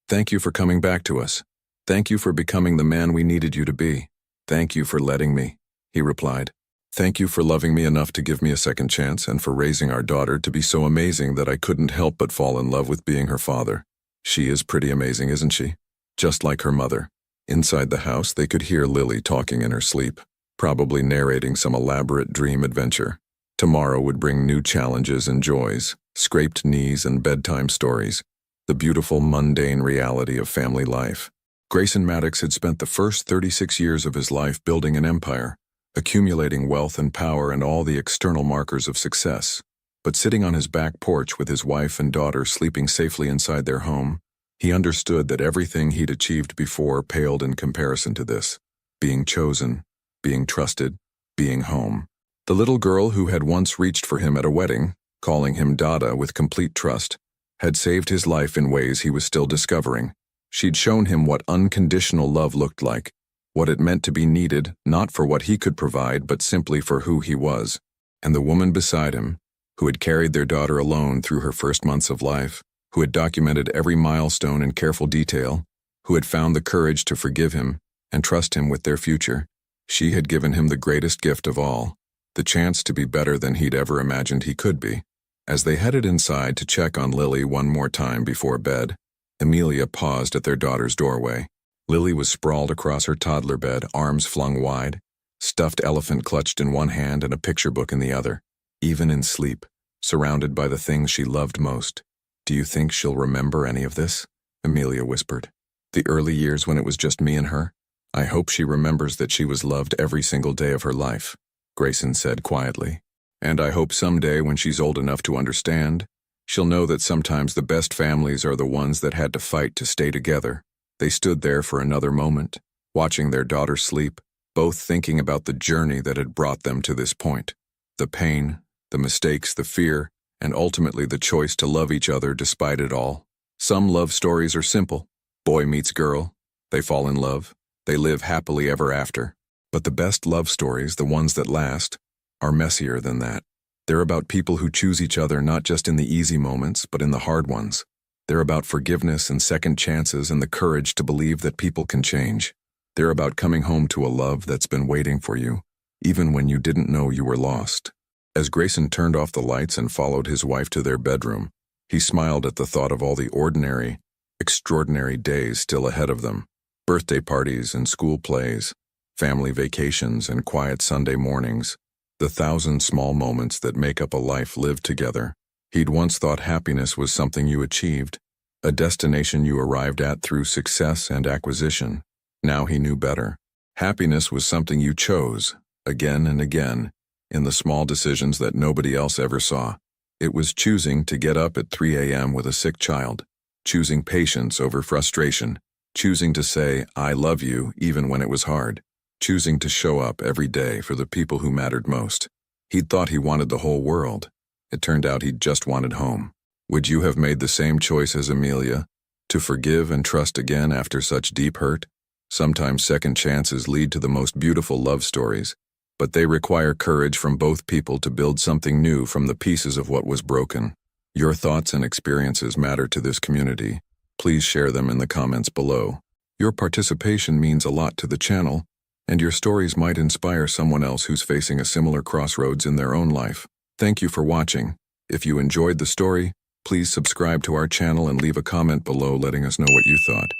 "Thank you for coming back to us. Thank you for becoming the man we needed you to be. Thank you for letting me," he replied. "Thank you for loving me enough to give me a second chance and for raising our daughter to be so amazing that I couldn't help but fall in love with being her father. She is pretty amazing, isn't she? Just like her mother." Inside the house, they could hear Lily talking in her sleep, probably narrating some elaborate dream adventure. Tomorrow would bring new challenges and joys, scraped knees and bedtime stories, the beautiful mundane reality of family life. Grayson Maddox had spent the first 36 years of his life building an empire, accumulating wealth and power and all the external markers of success. But sitting on his back porch with his wife and daughter sleeping safely inside their home, he understood that everything he'd achieved before paled in comparison to this. Being chosen, being trusted, being home. The little girl who had once reached for him at a wedding, calling him Dada with complete trust, had saved his life in ways he was still discovering. She'd shown him what unconditional love looked like, what it meant to be needed, not for what he could provide, but simply for who he was. And the woman beside him, who had carried their daughter alone through her first months of life, who had documented every milestone in careful detail, who had found the courage to forgive him and trust him with their future, she had given him the greatest gift of all, the chance to be better than he'd ever imagined he could be. As they headed inside to check on Lily one more time before bed, Amelia paused at their daughter's doorway. Lily was sprawled across her toddler bed, arms flung wide, stuffed elephant clutched in one hand and a picture book in the other. Even in sleep, surrounded by the things she loved most. "Do you think she'll remember any of this?" Amelia whispered. "The early years when it was just me and her? I hope she remembers that she was loved every single day of her life," Grayson said quietly. "And I hope someday when she's old enough to understand, She'll know that sometimes the best families are the ones that had to fight to stay together. They stood there for another moment, watching their daughter sleep, both thinking about the journey that had brought them to this point. The pain, the mistakes, the fear, and ultimately the choice to love each other despite it all. Some love stories are simple. Boy meets girl, they fall in love, they live happily ever after. But the best love stories, the ones that last, are messier than that. They're about people who choose each other not just in the easy moments, but in the hard ones. They're about forgiveness and second chances and the courage to believe that people can change. They're about coming home to a love that's been waiting for you, even when you didn't know you were lost. As Grayson turned off the lights and followed his wife to their bedroom, he smiled at the thought of all the ordinary, extraordinary days still ahead of them. Birthday parties and school plays, family vacations and quiet Sunday mornings, the 1,000 small moments that make up a life lived together. He'd once thought happiness was something you achieved, a destination you arrived at through success and acquisition. Now he knew better. Happiness was something you chose, again and again, in the small decisions that nobody else ever saw. It was choosing to get up at 3 a.m. with a sick child, choosing patience over frustration, choosing to say, "I love you," even when it was hard, choosing to show up every day for the people who mattered most. He'd thought he wanted the whole world. It turned out he just wanted home. Would you have made the same choice as Amelia, to forgive and trust again after such deep hurt? Sometimes second chances lead to the most beautiful love stories, but they require courage from both people to build something new from the pieces of what was broken. Your thoughts and experiences matter to this community. Please share them in the comments below. Your participation means a lot to the channel, and your stories might inspire someone else who's facing a similar crossroads in their own life. Thank you for watching. If you enjoyed the story, please subscribe to our channel and leave a comment below letting us know what you thought.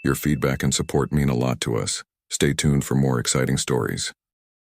Your feedback and support mean a lot to us. Stay tuned for more exciting stories.